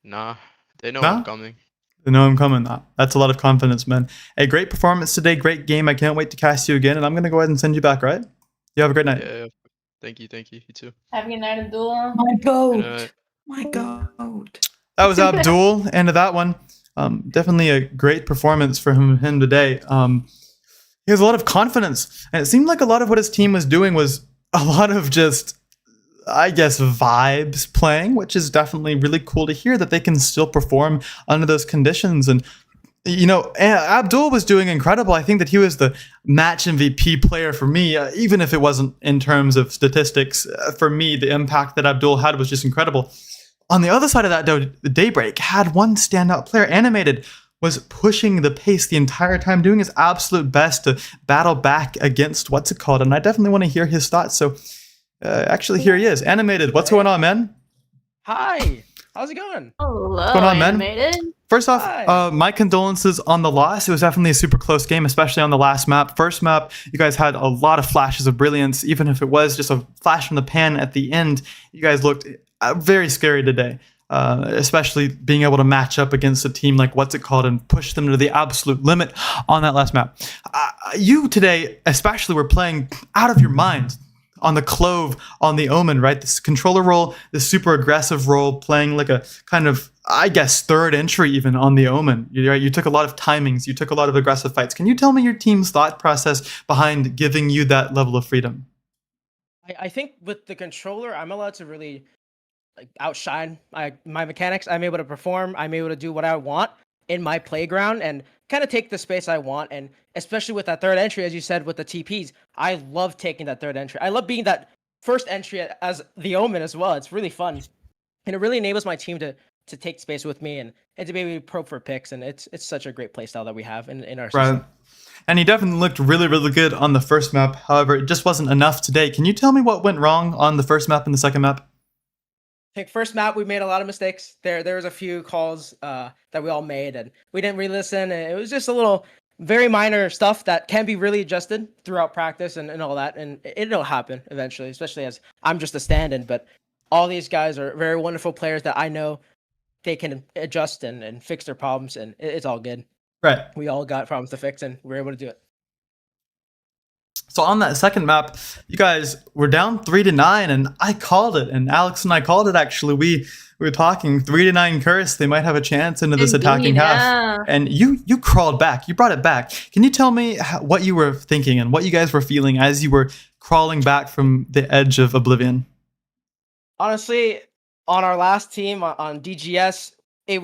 nah. They know I'm No? coming. I know I'm coming. That's a lot of confidence, man. A great performance today. Great game. I can't wait to cast you again, and I'm gonna go ahead and send you back. Right? You have a great night. Yeah. Thank you. You too. Have a good night, Abdullah. My Good goat. night. My goat. That was Abdul. End of that one. Definitely a great performance for him today. He has a lot of confidence, and it seemed like a lot of what his team was doing was a lot of just, I guess, vibes playing, which is definitely really cool to hear that they can still perform under those conditions. And Abdul was doing incredible. I think that he was the match MVP player for me, even if it wasn't in terms of statistics. For me, the impact that Abdul had was just incredible. On the other side of that, though, Daybreak had one standout player. Animated was pushing the pace the entire time, doing his absolute best to battle back against what's it called. And I definitely want to hear his thoughts. So actually, here he is. Animated, what's going on, man? Hi, how's it going? Hello, What's going on, man? Animated. First off, Hi. my condolences on the loss. It was definitely a super close game, especially on the last map. First map, you guys had a lot of flashes of brilliance. Even if it was just a flash from the pan at the end, you guys looked very scary today. Especially being able to match up against a team like what's it called and push them to the absolute limit on that last map. You today, especially, were playing out of your mind on the Clove, on the Omen, right? This controller role, this super aggressive role, playing like a kind of, I guess, third entry even on the Omen. You took a lot of timings, you took a lot of aggressive fights. Can you tell me your team's thought process behind giving you that level of freedom? I think with the controller, I'm allowed to really like outshine my mechanics. I'm able to perform. I'm able to do what I want in my playground and kind of take the space I want. And especially with that third entry, as you said, with the TPs, I love taking that third entry. I love being that first entry as the Omen as well. It's really fun. and it really enables my team to take space with me and to maybe probe for picks. And it's such a great play style that we have in our system. Right. And he definitely looked really, really good on the first map. However, it just wasn't enough today. Can you tell me what went wrong on the first map and the second map? I think first map we made a lot of mistakes. There was a few calls that we all made, and we didn't re-listen. And it was just a little very minor stuff that can be really adjusted throughout practice and all that. And it'll happen eventually, especially as I'm just a stand-in. But all these guys are very wonderful players that I know they can adjust and fix their problems, and it's all good. Right. We all got problems to fix, and we were able to do it. So on that second map, you guys were down 3-9, and I called it. And Alex and I called it, actually. We were talking 3-9 curse. They might have a chance into this attacking half. And you crawled back. You brought it back. Can you tell me what you were thinking and what you guys were feeling as you were crawling back from the edge of oblivion? Honestly, on our last team on DGS, we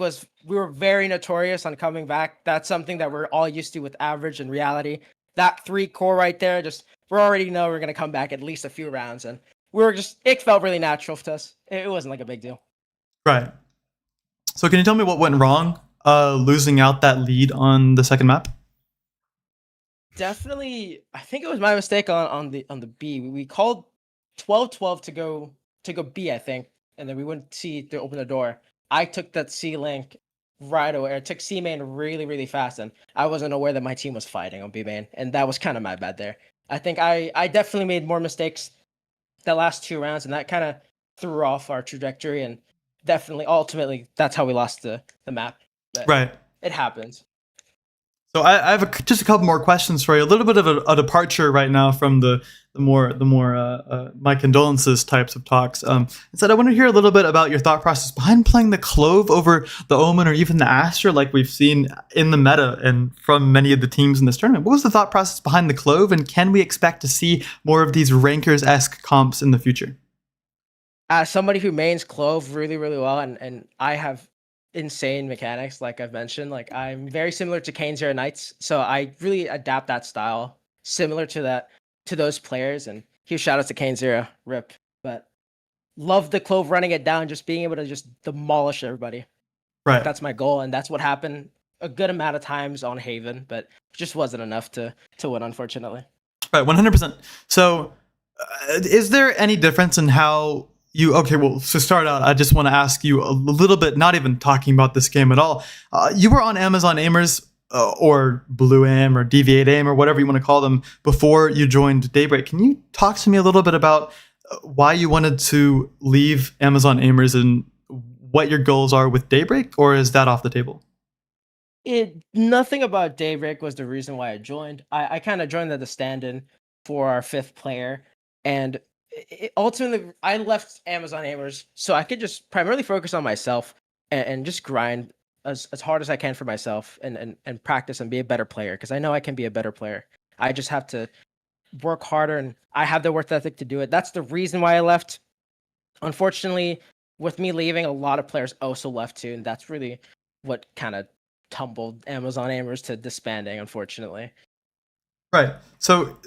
were very notorious on coming back. That's something that we're all used to with average and reality. That 3 core right there, we already know we're gonna come back at least a few rounds, and it felt really natural to us. It wasn't like a big deal. Right. So can you tell me what went wrong, losing out that lead on the second map? Definitely, I think it was my mistake on the B. We called 12-12 to go B, I think, and then we wouldn't see to open the door. I took that C link right away. I took C main really, really fast, and I wasn't aware that my team was fighting on B main, and that was kind of my bad there. I think I definitely made more mistakes the last 2 rounds, and that kind of threw off our trajectory, and definitely, ultimately, that's how we lost the map. But right. It happens. So I have just a couple more questions for you. A little bit of a departure right now from the more my condolences types of talks. Instead, I want to hear a little bit about your thought process behind playing the Clove over the Omen or even the Astra, like we've seen in the meta and from many of the teams in this tournament. What was the thought process behind the Clove, and can we expect to see more of these Rankers-esque comps in the future? As somebody who mains Clove really, really well, and I have insane mechanics, like I've mentioned, like I'm very similar to Kane Zero Knights, so I really adapt that style similar to those players. And huge shout out to Kane Zero, rip. But love the Clove running it down, just being able to just demolish everybody. Right. That's my goal, and that's what happened a good amount of times on Haven, but it just wasn't enough to win, unfortunately. Right, 100%. So is there any difference in how okay, well, to start out, I just want to ask you a little bit, not even talking about this game at all. You were on Amazon Aimers or Blue Aim or Deviate Aim or whatever you want to call them before you joined Daybreak. Can you talk to me a little bit about why you wanted to leave Amazon Aimers and what your goals are with Daybreak, or is that off the table? Nothing about Daybreak was the reason why I joined. I kind of joined as a stand-in for our 5th player, and ultimately, I left Amazon Aimers so I could just primarily focus on myself and just grind as hard as I can for myself and practice and be a better player, because I know I can be a better player. I just have to work harder, and I have the work ethic to do it. That's the reason why I left. Unfortunately, with me leaving, a lot of players also left too, and that's really what kind of tumbled Amazon Aimers to disbanding, unfortunately. Right. So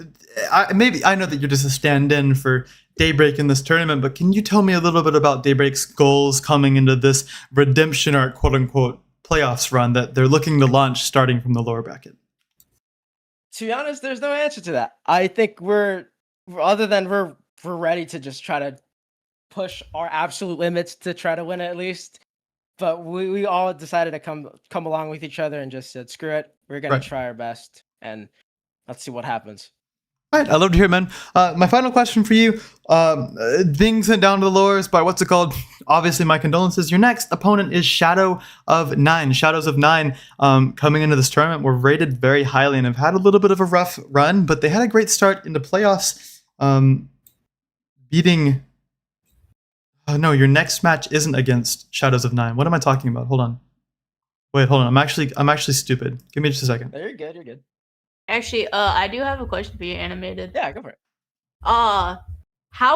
I know that you're just a stand-in for Daybreak in this tournament, but can you tell me a little bit about Daybreak's goals coming into this redemption or quote-unquote playoffs run that they're looking to launch starting from the lower bracket? To be honest, there's no answer to that. I think we're ready to just try to push our absolute limits to try to win it at least. But we all decided to come along with each other and just said, screw it. We're going to try our best, and let's see what happens. All right, I love to hear it, man. My final question for you, being sent down to the lowers by what's it called? Obviously, my condolences. Your next opponent is Shadows of 9. Shadows of 9, coming into this tournament, were rated very highly and have had a little bit of a rough run, but they had a great start into playoffs, beating... Oh, no, your next match isn't against Shadows of 9. What am I talking about? Hold on. Wait, hold on. I'm actually stupid. Give me just a second. You're good. You're good. Actually, I do have a question for you, Animated. Yeah, go for it. How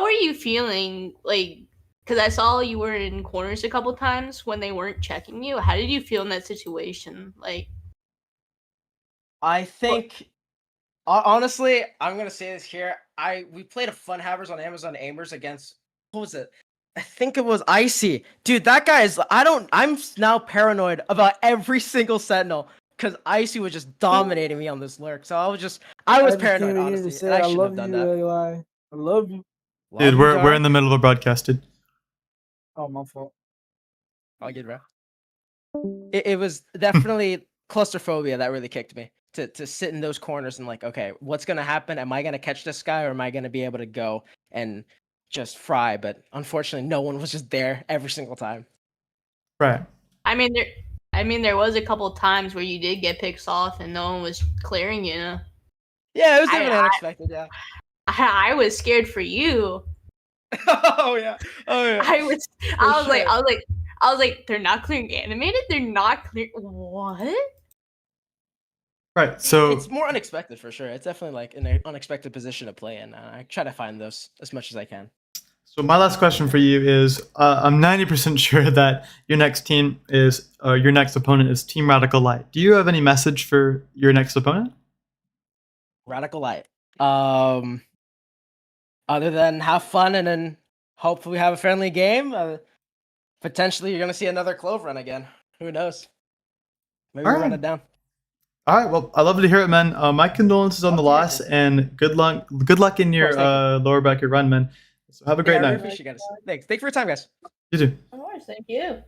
are you feeling? Like, because I saw you were in corners a couple times when they weren't checking you. How did you feel in that situation? Like, I think, honestly, I'm gonna say this here. We played a Fun Havers on Amazon Aimers against, what was it? I think it was Icy. Dude, that guy is. I'm now paranoid about every single Sentinel because Icy was just dominating me on this lurk. So I was just paranoid, came here to honestly. say And I I shouldn't love have done you, that. AI. I love you. Love Dude, you, we're Dar. in the middle of a broadcast, dude. Oh, my fault. All good, bro. It was definitely claustrophobia that really kicked me to sit in those corners and like, okay, what's gonna happen? Am I gonna catch this guy or am I gonna be able to go and just fry? But unfortunately, no one was just there every single time. Right. I mean, there was a couple times where you did get picks off and no one was clearing you. Yeah, it was I- definitely unexpected. Yeah. I was scared for you. Oh yeah. Oh yeah. I was sure. I was like, they're not clearing animated. They're not clear. What? Right. So It's more unexpected for sure. It's definitely like an unexpected position to play in. I try to find those as much as I can. So my last question for you is: I'm 90% sure that your next team is, your next opponent is Team Radical Light. Do you have any message for your next opponent? Radical Light. Other than have fun and then hopefully have a friendly game. Potentially, you're gonna see another Clove run again. Who knows? Maybe All we run right. it down. All right. Well, I love to hear it, man. My condolences on the Love to hear it, loss, man. and good luck. Good luck in your course, thank lower bracket run, man. So have a great Yeah, I really night. appreciate you guys. Thanks. Thanks for your time, guys. You too. Of course, thank you.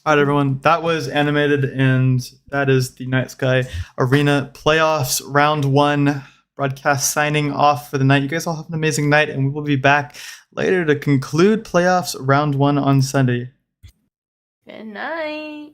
All right, everyone. That was animated, and that is the Night Sky Arena playoffs round 1 broadcast signing off for the night. You guys all have an amazing night, and we will be back later to conclude playoffs round 1 on Sunday. Good night.